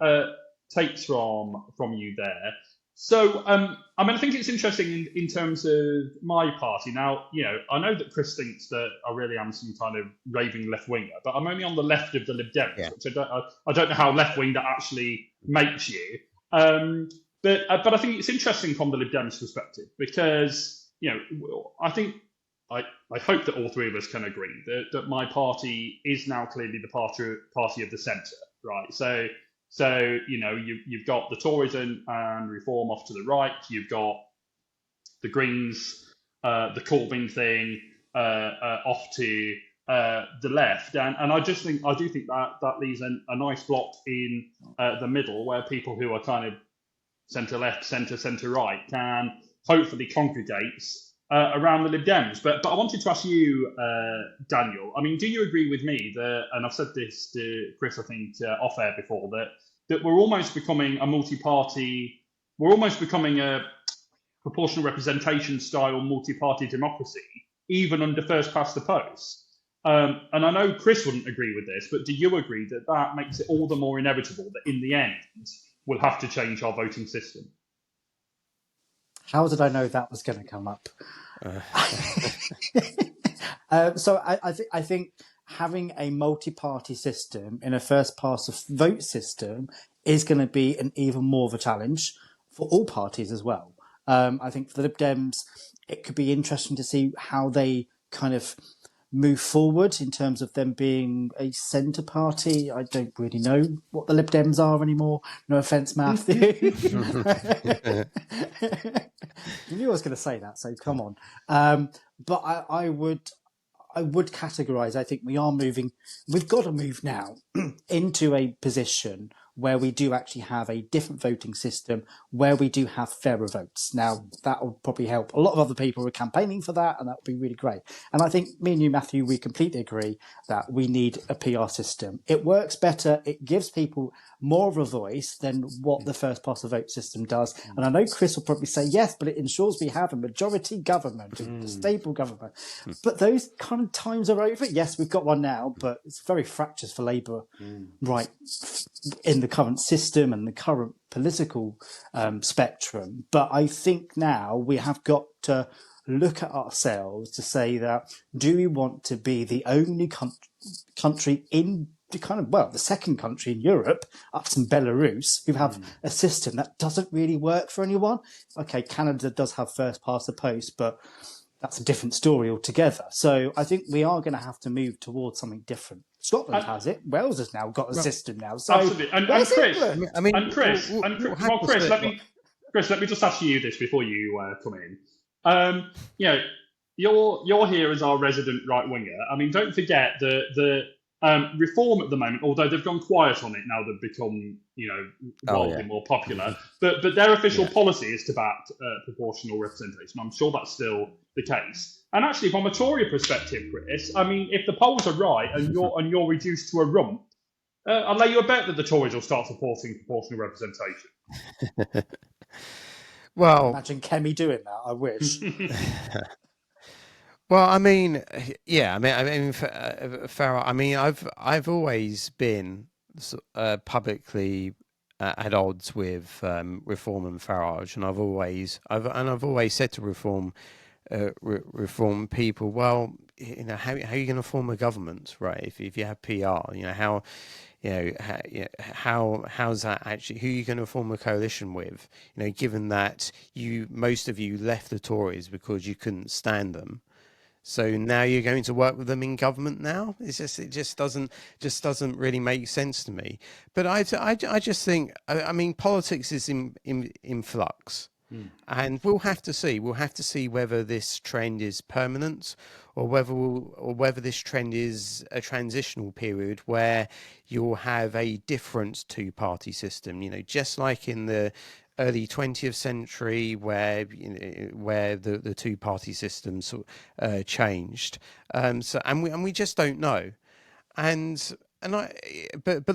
B: takes from you there. So, I think it's interesting in terms of my party. Now, I know that Chris thinks that I really am some kind of raving left winger, but I'm only on the left of the Lib Dems, which I don't know how left wing that actually makes you. But I think it's interesting from the Lib Dems perspective because I think I hope that all three of us can agree that my party is now clearly the party of the centre, right? So you've got the Tories and Reform off to the right. You've got the Greens, the Corbyn thing off to the left, and I do think that leaves a nice block in the middle where people who are kind of centre left, centre right can hopefully congregate around the Lib Dems. But I wanted to ask you, Daniel. I mean, do you agree with me that, and I've said this to Chris, I think, off air before, that we're almost becoming a multi-party, we're almost becoming a proportional representation style multi-party democracy, even under first past the post. And I know Chris wouldn't agree with this, but do you agree that that makes it all the more inevitable that in the end we'll have to change our voting system?
D: How did I know that was going to come up? So I think having a multi-party system in a first past the vote system is going to be an even more of a challenge for all parties as well. I think for the Lib Dems, it could be interesting to see how they kind of move forward in terms of them being a centre party. I don't really know what the Lib Dems are anymore. No offence, Matthew. You knew I was going to say that, so come on. But I would categorise. I think we've got to move now into a position where we do actually have a different voting system, where we do have fairer votes. Now, that will probably help. A lot of other people are campaigning for that, and that would be really great. And I think me and you, Matthew, we completely agree that we need a PR system. It works better. It gives people more of a voice than what the first past the vote system does. And I know Chris will probably say yes, but it ensures we have a majority government, a stable government. But those kind of times are over. Yes, we've got one now, but it's very fractious for Labour right in the current system and the current political spectrum. But I think now we have got to look at ourselves to say that, do we want to be the only country in the second country in Europe, up from Belarus, who have a system that doesn't really work for anyone? Okay, Canada does have first past the post, but that's a different story altogether. So I think we are going to have to move towards something different. Scotland has it. Wales has now got a system now. So
B: absolutely. And Chris, Chris, let me just ask you this before you come in. You're here as our resident right winger. I mean, don't forget the Reform at the moment, although they've gone quiet on it now, they've become wildly more popular. But their official policy is to back proportional representation. I'm sure that's still the case. And actually, from a Tory perspective, Chris, I mean, if the polls are right and you're reduced to a rump, I'll lay you a bet that the Tories will start supporting proportional representation.
A: Well,
D: imagine Kemi doing that. I wish.
A: Well, I mean, yeah, Farage. I mean, I've always been publicly at odds with Reform and Farage, and I've always said to Reform people, well, how are you going to form a government, right? If you have PR, how's that actually? Who are you going to form a coalition with? Given that most of you left the Tories because you couldn't stand them. So now you're going to work with them in government now? It just doesn't really make sense to me. But I just think, I mean, politics is in flux, and we'll have to see. We'll have to see whether this trend is permanent, or whether this trend is a transitional period where you'll have a different two-party system. Just like in the early 20th century, where the two-party system changed. And we just don't know. But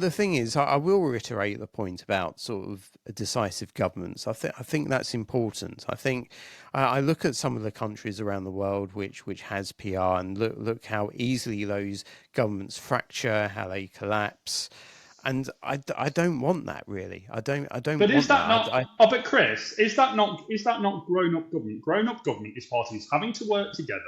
A: the thing is, I will reiterate the point about sort of decisive governments. I think that's important. I think I look at some of the countries around the world which has PR, and look how easily those governments fracture, how they collapse. And I don't want that, really. I don't.
B: But is that not? But Chris, is that not grown-up government? Grown-up government is parties having to work together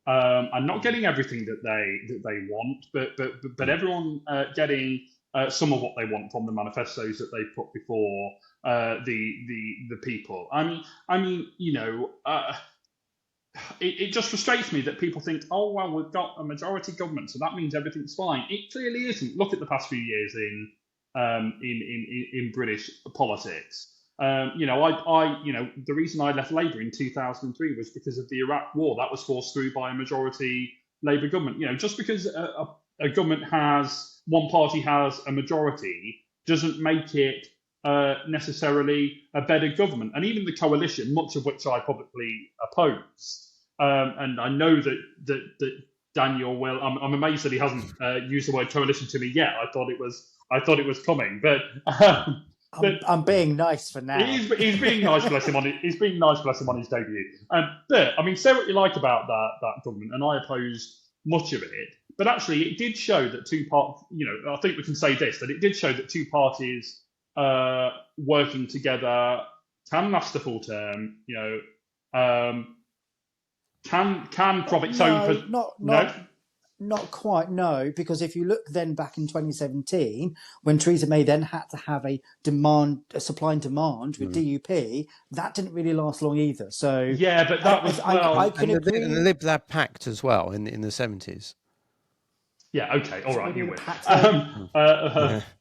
B: and not getting everything that they want, but everyone getting some of what they want from the manifestos that they put before the people. I mean, it just frustrates me that people think, oh well, we've got a majority government, so that means everything's fine. It clearly isn't. Look at the past few years in British politics. The reason I left Labour in 2003 was because of the Iraq War. That was forced through by a majority Labour government. Just because a government one party has a majority doesn't make it necessarily a better government. And even the coalition, much of which I publicly oppose. And I know that Daniel will. I'm amazed that he hasn't used the word coalition to me yet. I thought it was coming, but
D: I'm being nice for now.
B: He's being nice, bless him on his debut. But I mean, say what you like about that government, and I oppose much of it. But actually, it did show that two parties. I think we can say this: that it did show that two parties working together can last a full term. Can prove its own.
D: Not quite, no, because if you look then back in 2017, when Theresa May then had to have a supply and demand with DUP, that didn't really last long either. So
B: Yeah, but that was
D: I can
A: And
D: agree.
A: the Lib Lab Pact as well in the 70s.
B: Yeah, okay, all right,
D: Maybe
B: you
D: the
B: win.
D: pact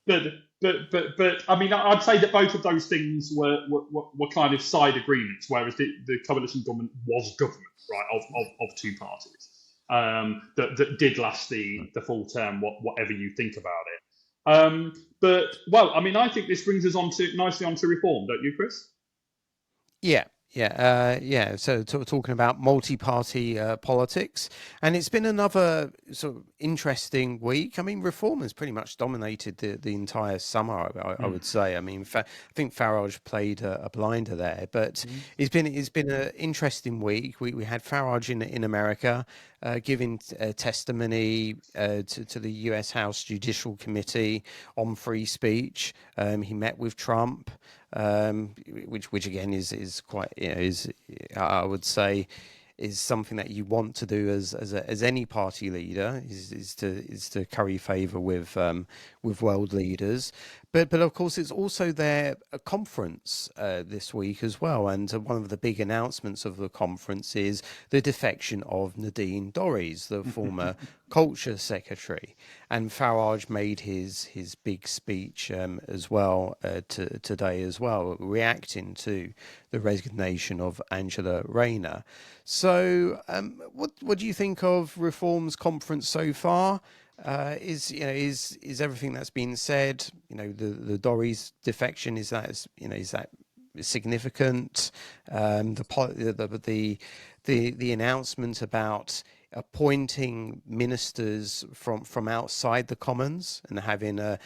D: then.
B: But I mean, I'd say that both of those things were kind of side agreements, whereas the coalition government was government, right, of two parties that did last the full term, whatever you think about it. But well, I mean, I think this brings us nicely onto reform, don't you, Chris?
A: Yeah. So talking about multi-party politics, and it's been another sort of interesting week. I mean, reform has pretty much dominated the entire summer. I would say. I mean, I think Farage played a blinder there, but it's been an interesting week. We had Farage in America giving testimony to the U.S. House Judicial Committee on free speech. He met with Trump. Which again is quite, is, I would say, is something that you want to do as any party leader is to curry favour with world leaders, but of course it's also a conference this week as well, and one of the big announcements of the conference is the defection of Nadine Dorries, the former culture secretary, and Farage made his big speech as well today as well, reacting to the resignation of Angela Rayner. So, what do you think of Reform's conference so far? Is everything that's been said? The Dorries defection, is that significant? The announcement about appointing ministers from outside the Commons and having a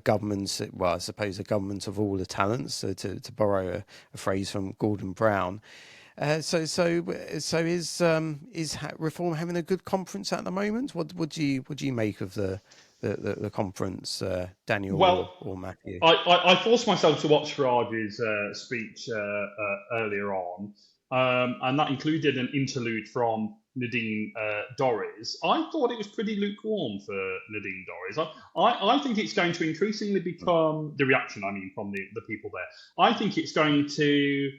A: government, well, I suppose a government of all the talents, to borrow a phrase from Gordon Brown. So is Reform having a good conference at the moment? What do you make of the conference, Daniel
B: Well,
A: or Matthew?
B: I forced myself to watch Farage's speech earlier on, and that included an interlude from Nadine Dorries. I thought it was pretty lukewarm for Nadine Dorries. I think it's going to increasingly become, the reaction, I mean, from the people there, I think it's going to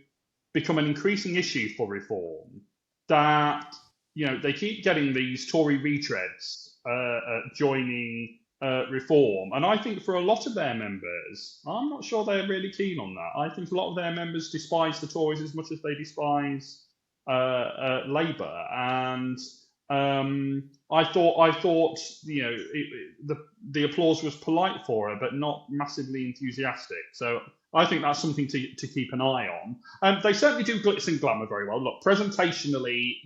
B: become an increasing issue for Reform that, they keep getting these Tory retreads joining Reform. And I think for a lot of their members, I'm not sure they're really keen on that. I think a lot of their members despise the Tories as much as they despise Labour. And I thought, the applause was polite for her, but not massively enthusiastic. So I think that's something to keep an eye on. They certainly do glitz and glamour very well. Look, presentationally,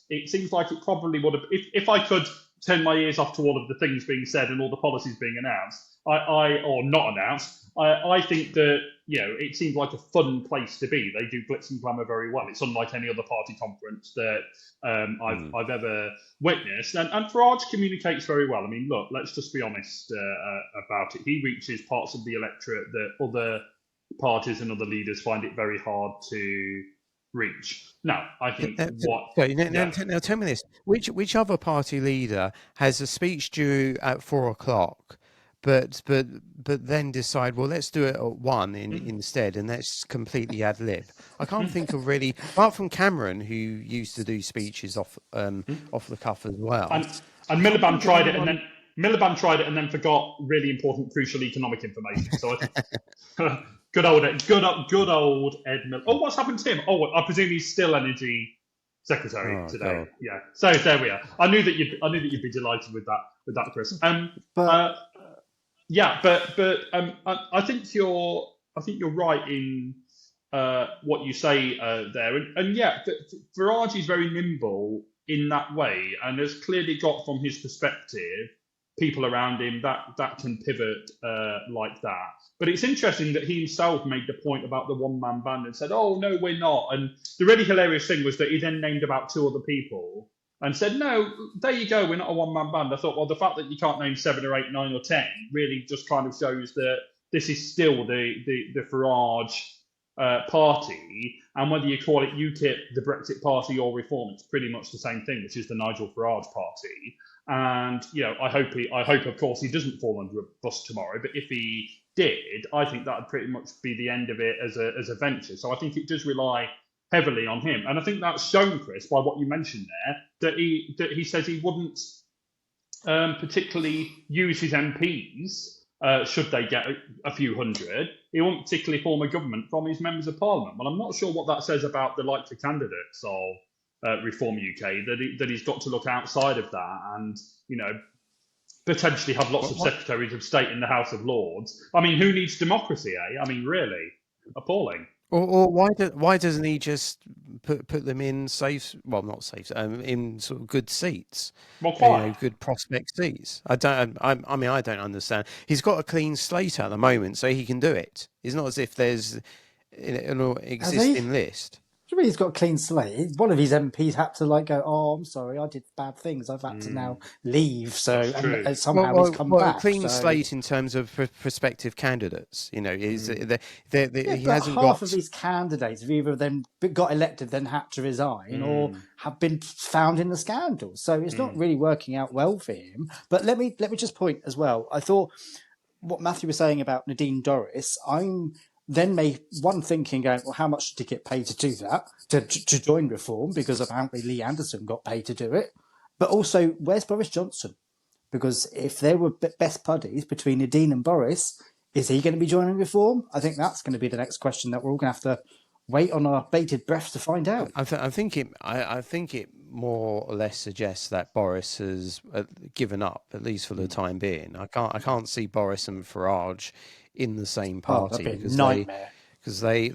B: it seems like it probably would have, if I could turn my ears off to all of the things being said and all the policies being announced, or not announced, I think that, it seems like a fun place to be. They do glitz and glamour very well. It's unlike any other party conference that I've ever witnessed. And Farage communicates very well. I mean, look, let's just be honest about it. He reaches parts of the electorate that other parties and other leaders find it very hard to reach. Now, I think
A: now tell me this: which other party leader has a speech due at 4:00, but then decide, well, let's do it at 1 instead, and let's completely ad lib? I can't think of really, apart from Cameron, who used to do speeches off the cuff as well.
B: And Miliband tried it, and then Miliband tried it, and then forgot really important, crucial economic information. So good old Ed Miliband. Oh, what's happened to him? Oh, I presume he's still Energy Secretary today. God. Yeah. So there we are. I knew that you'd be delighted with that, Chris. I think you're right in what you say there, and Farage is very nimble in that way, and has clearly got, from his perspective, people around him that can pivot like that. But it's interesting that he himself made the point about the one-man band and said, "Oh no, we're not." And the really hilarious thing was that he then named about 2 other people and said, "No, there you go, we're not a one-man band." I thought, well, the fact that you can't name 7 or 8, 9 or 10 really just kind of shows that this is still the Farage party, and whether you call it UKIP, the Brexit Party, or Reform, it's pretty much the same thing, which is the Nigel Farage party. And I hope, of course, he doesn't fall under a bus tomorrow. But if he did, I think that would pretty much be the end of it as a venture. So I think it does rely heavily on him, and I think that's shown, Chris, by what you mentioned there, that he says he wouldn't particularly use his MPs. Should they get a few hundred, he won't particularly form a government from his members of parliament. Well, I'm not sure what that says about the likely candidates of Reform UK, that he's got to look outside of that and, potentially have lots of secretaries of state in the House of Lords. I mean, who needs democracy, eh? I mean, really, appalling.
A: Or why doesn't he just put them in safe? Well, not safe. In sort of good seats.
B: Well, quite.
A: Good prospect seats. I don't understand. He's got a clean slate at the moment, so he can do it. It's not as if there's an existing list.
D: What do you mean he's got a clean slate? One of his MPs had to go, oh, I'm sorry, I did bad things. I've had to now leave. So and somehow he's come back.
A: A clean slate in terms of prospective candidates. He hasn't
D: half of these candidates have either then got elected, then had to resign, or have been found in the scandal. So it's not really working out well for him. But let me just point as well. I thought what Mathew was saying about Nadine Dorries, I'm then thinking, going, well, how much did he get paid to do that, to join Reform? Because apparently Lee Anderson got paid to do it. But also, where's Boris Johnson? Because if there were best buddies between Nadine and Boris, is he going to be joining Reform? I think that's going to be the next question that we're all going to have to wait on our bated breath to find out.
A: I think it more or less suggests that Boris has given up, at least for the time being. I can't see Boris and Farage in the same party,
D: because nightmare.
A: They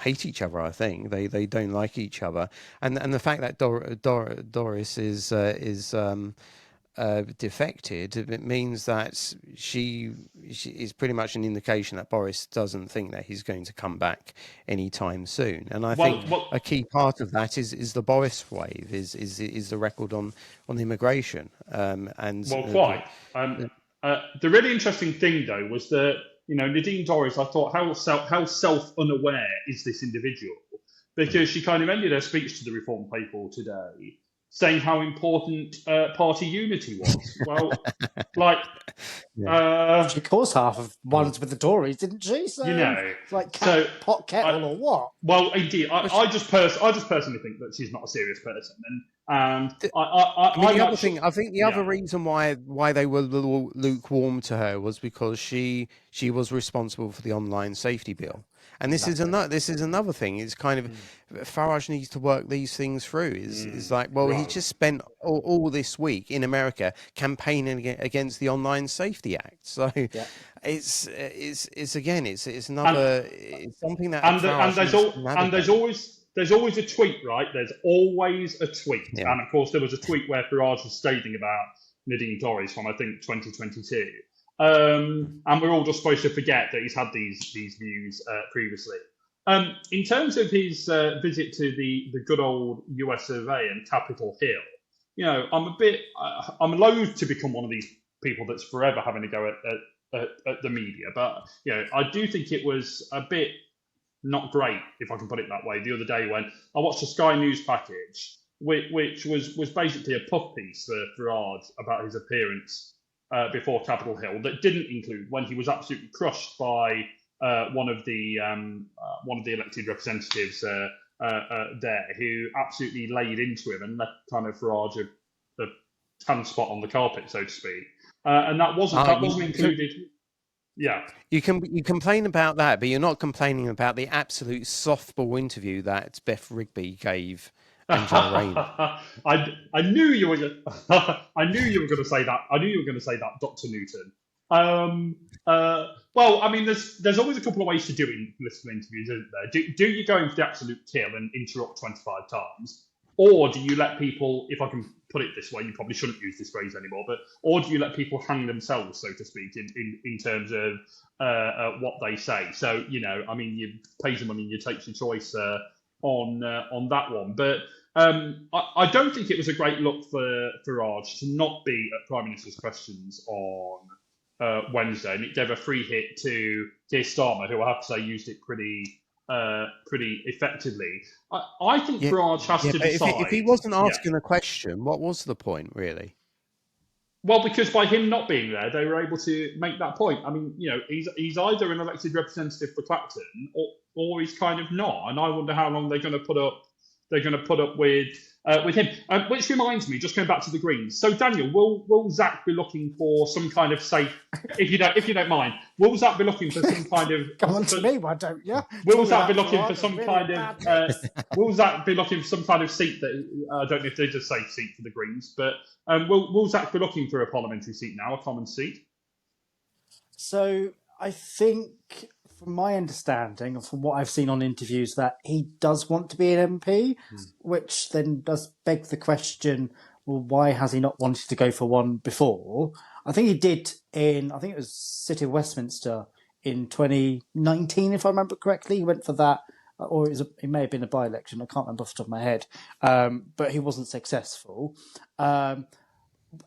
A: hate each other. I think they don't like each other, and the fact that Dorries is defected, it means that she is pretty much an indication that Boris doesn't think that he's going to come back anytime soon. And I think a key part of that is the Boris wave, is the record on immigration.
B: The really interesting thing though was that Nadine Dorries, I thought how self-unaware is this individual, because she kind of ended her speech to the Reform people today saying how important party unity was. Well,
D: she caused half of ones with the Tories, didn't she? So, pot kettle or what?
B: Well, indeed, I just personally think that she's not a serious person, and
A: I think the other reason why they were a little lukewarm to her was because she was responsible for the online safety bill. And this is another thing. It's kind of Farage needs to work these things through. Is like, well, he just spent all this week in America campaigning against the Online Safety Act. So it's another it's something that
B: there's always a tweet, right? There's always a tweet, and of course there was a tweet where Farage was stating about Nadine Dorries from I think 2022. And we're all just supposed to forget that he's had these views previously. In terms of his visit to the good old US of A and Capitol Hill, I'm loath to become one of these people that's forever having to go at the media, but I do think it was a bit not great, if I can put it that way, the other day when I watched a Sky News package, which was basically a puff piece for Farage about his appearance before Capitol Hill, that didn't include when he was absolutely crushed by one of the elected representatives there, who absolutely laid into him and left kind of Farage a tan spot on the carpet, so to speak. And that wasn't included. Yeah,
A: you complain about that, but you're not complaining about the absolute softball interview that Beth Rigby gave Angela Rayner.
B: I knew you were going to say that. I knew you were going to say that, Dr. Newton. Well, I mean, there's always a couple of ways to do political interviews, isn't there? Do you go in for the absolute kill and interrupt 25 times, or do you let people, if I can put it this way, you probably shouldn't use this phrase anymore, or do you let people hang themselves, so to speak, in terms of what they say? So I mean, you pay some money, you take your choice on that one, but I don't think it was a great look for Farage to not be at Prime Minister's questions on Wednesday, and it gave a free hit to Keir Starmer, who I have to say used it pretty effectively. I think
A: Yeah,
B: Farage has to
A: but if he
B: decide.
A: wasn't
B: Yeah.
A: asking a question, what was the point, really?
B: Well, because by him not being there, they were able to make that point. I mean, he's either an elected representative for Clacton, or he's kind of not. And I wonder how long they're going to put up. They're going to put up with him. Which reminds me, just going back to the Greens. So, Daniel, will Zack be looking for some kind of safe? If you don't mind, will Zack be looking for some kind of?
C: Come on to me, why don't you?
B: Will Zack be looking for some kind of? Will Zack be looking for some kind of seat that I don't know if there's a safe seat for the Greens, but will Zack be looking for a parliamentary seat now, a common seat?
D: So I think, from my understanding and from what I've seen on interviews, that he does want to be an MP, which then does beg the question, well, why has he not wanted to go for one before? I think he did I think it was City of Westminster in 2019, if I remember correctly. He went for that, or it may have been a by-election, I can't remember off the top of my head, but he wasn't successful.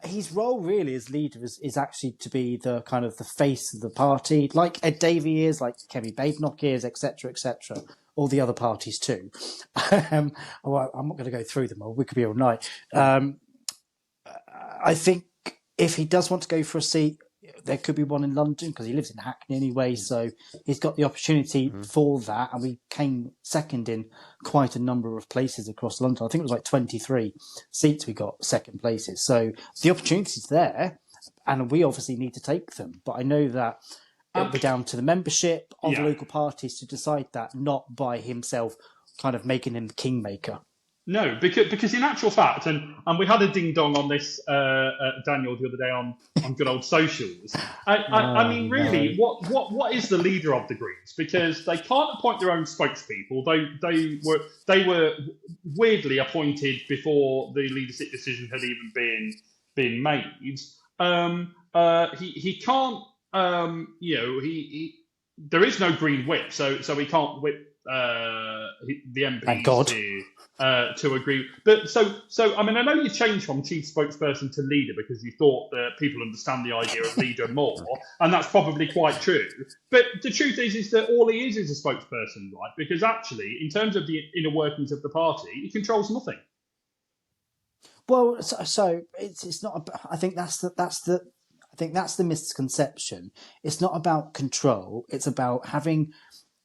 D: His role really as leader is actually to be the kind of the face of the party, like Ed Davey is, like Kemi Badenoch is, etc., etc. All the other parties too. I'm not going to go through them all. We could be all night. I think if he does want to go for a seat, there could be one in London because he lives in Hackney anyway, so he's got the opportunity for that. And we came second in quite a number of places across London. I think it was like 23 seats we got second places. So the opportunity's there, and we obviously need to take them. But I know that it'll be down to the membership of the local parties to decide that, not by himself kind of making him the kingmaker.
B: No, because in actual fact, and we had a ding dong on this, Daniel, the other day on good old socials. I mean, really, what is the leader of the Greens? Because they can't appoint their own spokespeople. They were weirdly appointed before the leadership decision had even been made. He can't. There is no Green whip, so he can't whip the MPs to agree. But so I mean, I know you changed from chief spokesperson to leader because you thought that people understand the idea of leader more, and that's probably quite true. But the truth is that all he is a spokesperson, right? Because actually, in terms of the inner workings of the party, he controls nothing.
D: Well, so it's not. I think that's the misconception. It's not about control. It's about having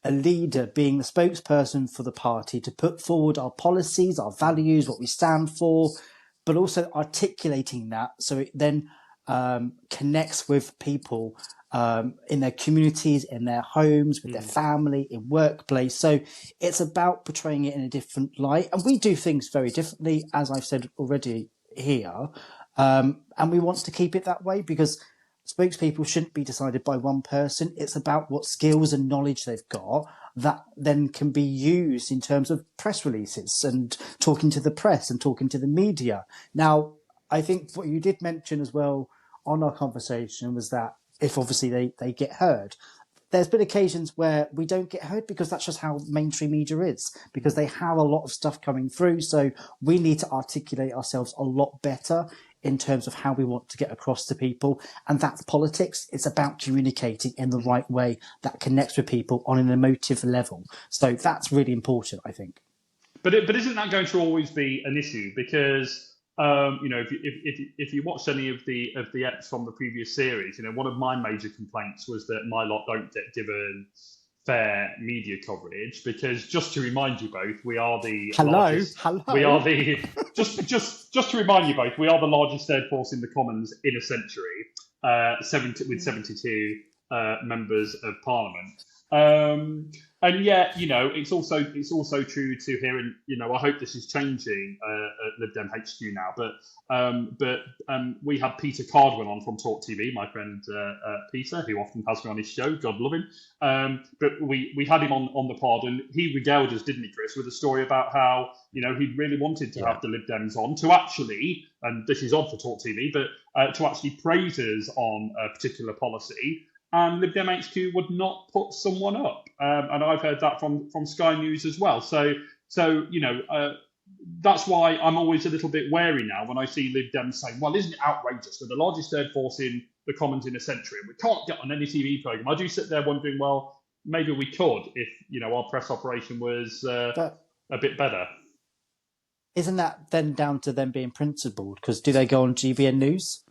D: a leader being the spokesperson for the party to put forward our policies, our values, what we stand for, but also articulating that so it then connects with people in their communities, in their homes, with their family, in workplace. So it's about portraying it in a different light. And we do things very differently, as I've said already here. And we want to keep it that way because spokespeople shouldn't be decided by one person. It's about what skills and knowledge they've got that then can be used in terms of press releases and talking to the press and talking to the media. Now, I think what you did mention as well on our conversation was that if obviously they get heard, there's been occasions where we don't get heard because that's just how mainstream media is, because they have a lot of stuff coming through. So we need to articulate ourselves a lot better in terms of how we want to get across to people. And that's politics. It's about communicating in the right way that connects with people on an emotive level. So that's really important, I think.
B: But isn't that going to always be an issue? Because if you watched any of the eps from the previous series, one of my major complaints was that my lot don't get given fair media coverage, because just to remind you both, we are the largest. We are the just to remind you both, we are the largest third force in the Commons in a century, with 72 members of Parliament. And yet, it's also true to hear, and I hope this is changing at Lib Dem HQ now. But we had Peter Cardwell on from Talk TV, my friend Peter, who often has me on his show. God love him. But we had him on the pod, and he regaled us, didn't he, Chris, with a story about how he really wanted to have the Lib Dems on to actually, and this is odd for Talk TV, but to actually praise us on a particular policy. And Lib Dem HQ would not put someone up, and I've heard that from Sky News as well. So that's why I'm always a little bit wary now when I see Lib Dems saying, well, isn't it outrageous? We're the largest third force in the Commons in a century, and we can't get on any TV programme. I do sit there wondering, well, maybe we could if, our press operation was a bit better.
D: Isn't that then down to them being principled? Because do they go on GBN News?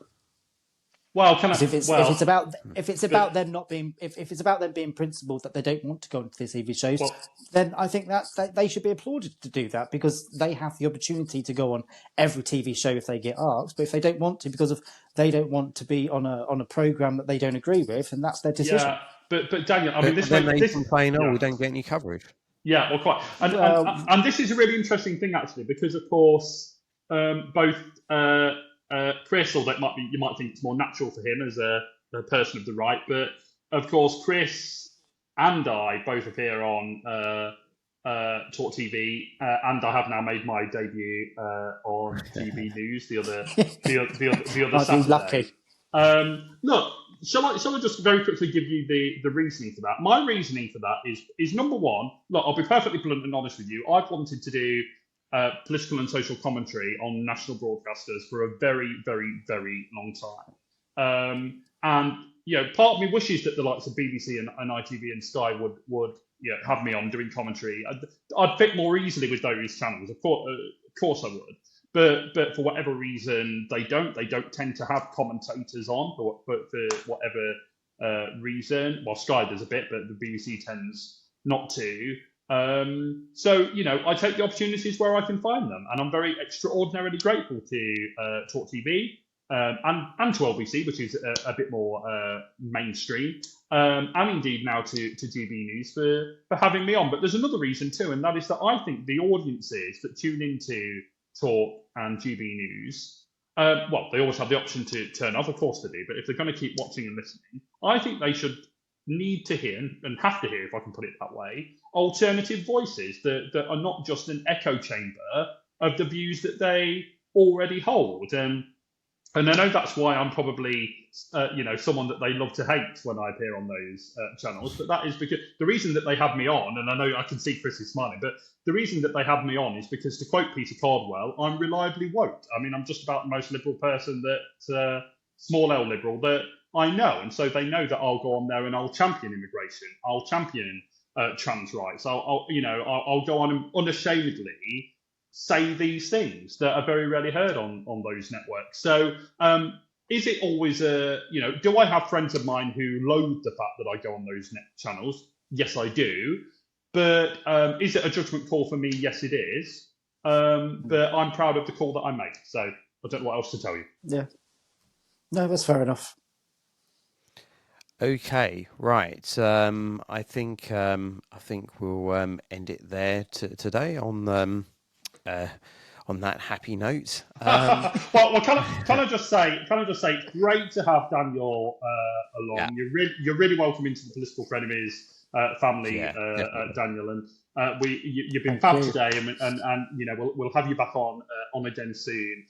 B: Well,
D: if it's about them being principled that they don't want to go into the TV shows, then I think that they should be applauded to do that, because they have the opportunity to go on every TV show if they get asked. But if they don't want to, because they don't want to be on a program that they don't agree with, then that's their decision.
B: Yeah, but Daniel, I mean,
A: they complain, we don't get any coverage.
B: Yeah, well, quite, and this is a really interesting thing actually, because of course both. Chris, although you might think it's more natural for him as a person of the right, but of course Chris and I both appear on Talk TV, and I have now made my debut on GB News the other Saturday.
D: Lucky.
B: Look, shall I just very quickly give you the reasoning for that? My reasoning for that is number one. Look, I'll be perfectly blunt and honest with you. I've wanted to do political and social commentary on national broadcasters for a very, very, very long time. And part of me wishes that the likes of BBC and ITV and Sky would have me on doing commentary. I'd fit more easily with those channels. Of course I would. But for whatever reason, they don't tend to have commentators on for whatever reason. Well, Sky does a bit, but the BBC tends not to. So, I take the opportunities where I can find them, and I'm very extraordinarily grateful to Talk TV and to LBC, which is a bit more mainstream, and indeed now to GB News for having me on. But there's another reason too, and that is that I think the audiences that tune into Talk and GB News, they always have the option to turn off, of course they do, but if they're going to keep watching and listening, I think they should need to hear, and have to hear, if I can put it that way, alternative voices that are not just an echo chamber of the views that they already hold. And I know that's why I'm probably, someone that they love to hate when I appear on those channels. But that is because the reason that they have me on, and I know I can see Chris is smiling, but the reason that they have me on is because, to quote Peter Cardwell, I'm reliably woke. I mean, I'm just about the most liberal person that, small L liberal, that I know. And so they know that I'll go on there and I'll champion immigration. I'll champion trans rights. I'll go on and unashamedly say these things that are very rarely heard on those networks. So is it always do I have friends of mine who loathe the fact that I go on those net channels? Yes, I do. But is it a judgment call for me? Yes, it is. But I'm proud of the call that I make. So I don't know what else to tell you.
D: Yeah. No, that's fair enough.
A: Okay, right. I think we'll end it there today on that happy note.
B: Well, can I just say, great to have Daniel along. Yeah. You're really welcome into the Political Frenemies family, Daniel, and you've been fab today, and we'll have you back on again soon.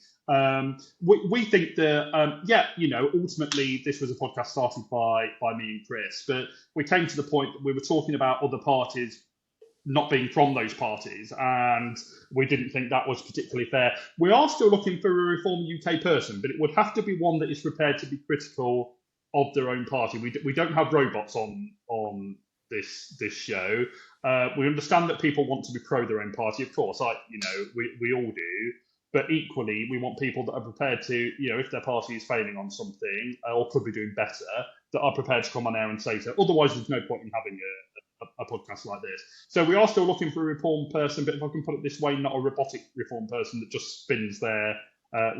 B: We think that ultimately this was a podcast started by me and Chris, but we came to the point that we were talking about other parties not being from those parties, and we didn't think that was particularly fair. We are still looking for a Reform UK person, but it would have to be one that is prepared to be critical of their own party. We don't have robots on this show. We understand that people want to be pro their own party, of course. We all do. But equally, we want people that are prepared to, if their party is failing on something or could be doing better, that are prepared to come on air and say so. Otherwise, there's no point in having a podcast like this. So we are still looking for a Reform person, but if I can put it this way, not a robotic Reform person that just spins their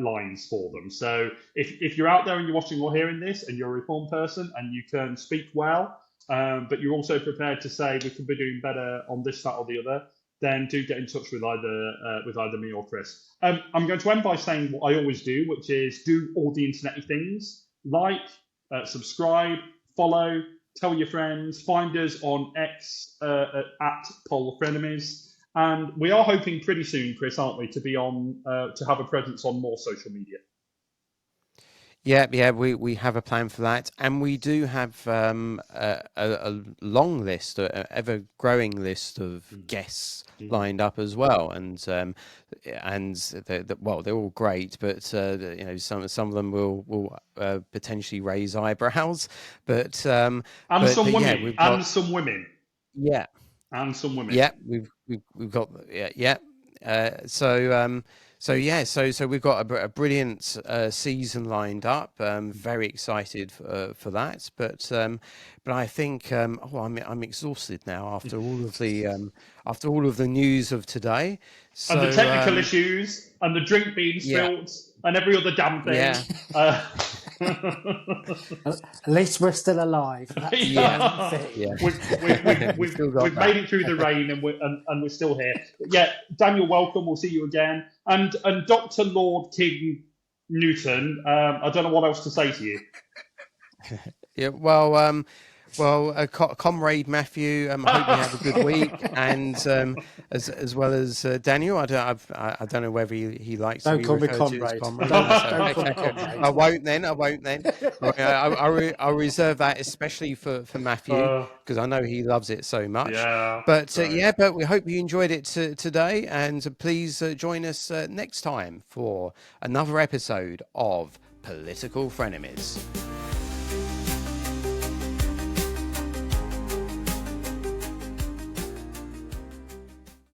B: lines for them. So if you're out there and you're watching or hearing this and you're a Reform person and you can speak well, but you're also prepared to say we could be doing better on this, that, or the other, then do get in touch with either me or Chris. I'm going to end by saying what I always do, which is do all the internet-y things. Like, subscribe, follow, tell your friends, find us on X at Political Frenemies. And we are hoping pretty soon, Chris, aren't we, to be on to have a presence on more social media.
A: Yeah, we have a plan for that, and we do have a long list, a ever growing list of guests lined up as well, and well, they're all great, but you know, some of them will potentially raise eyebrows, but
B: And some
A: yeah,
B: women,
A: we've got yeah.
B: and some women.
A: Yeah, we've got yeah. So yeah, so we've got a brilliant season lined up. Very excited for that. But I think I'm exhausted now after all of the news of today. So
B: And the technical issues, and the drink being
A: yeah,
B: spilt, and every other damn thing.
A: yeah,
D: At least we're still alive. That's the
B: Yeah.
D: main thing.
A: yeah.
B: We've
A: Still got
B: made it through the rain, and we're still here. Yeah, Daniel, welcome. We'll see you again. And Dr. Lord King Newton, I don't know what else to say to you.
A: Yeah, comrade Mathew, I hope you have a good week, and as well as Daniel. I don't know whether he likes
D: Don't
A: to be
D: call me
A: referred to as
D: comrade.
A: comrade.
D: Don't call me comrade.
A: I won't then. I'll reserve that especially for Mathew, because I know he loves it so much.
B: Yeah.
A: But but we hope you enjoyed it today, and please join us next time for another episode of Political Frenemies.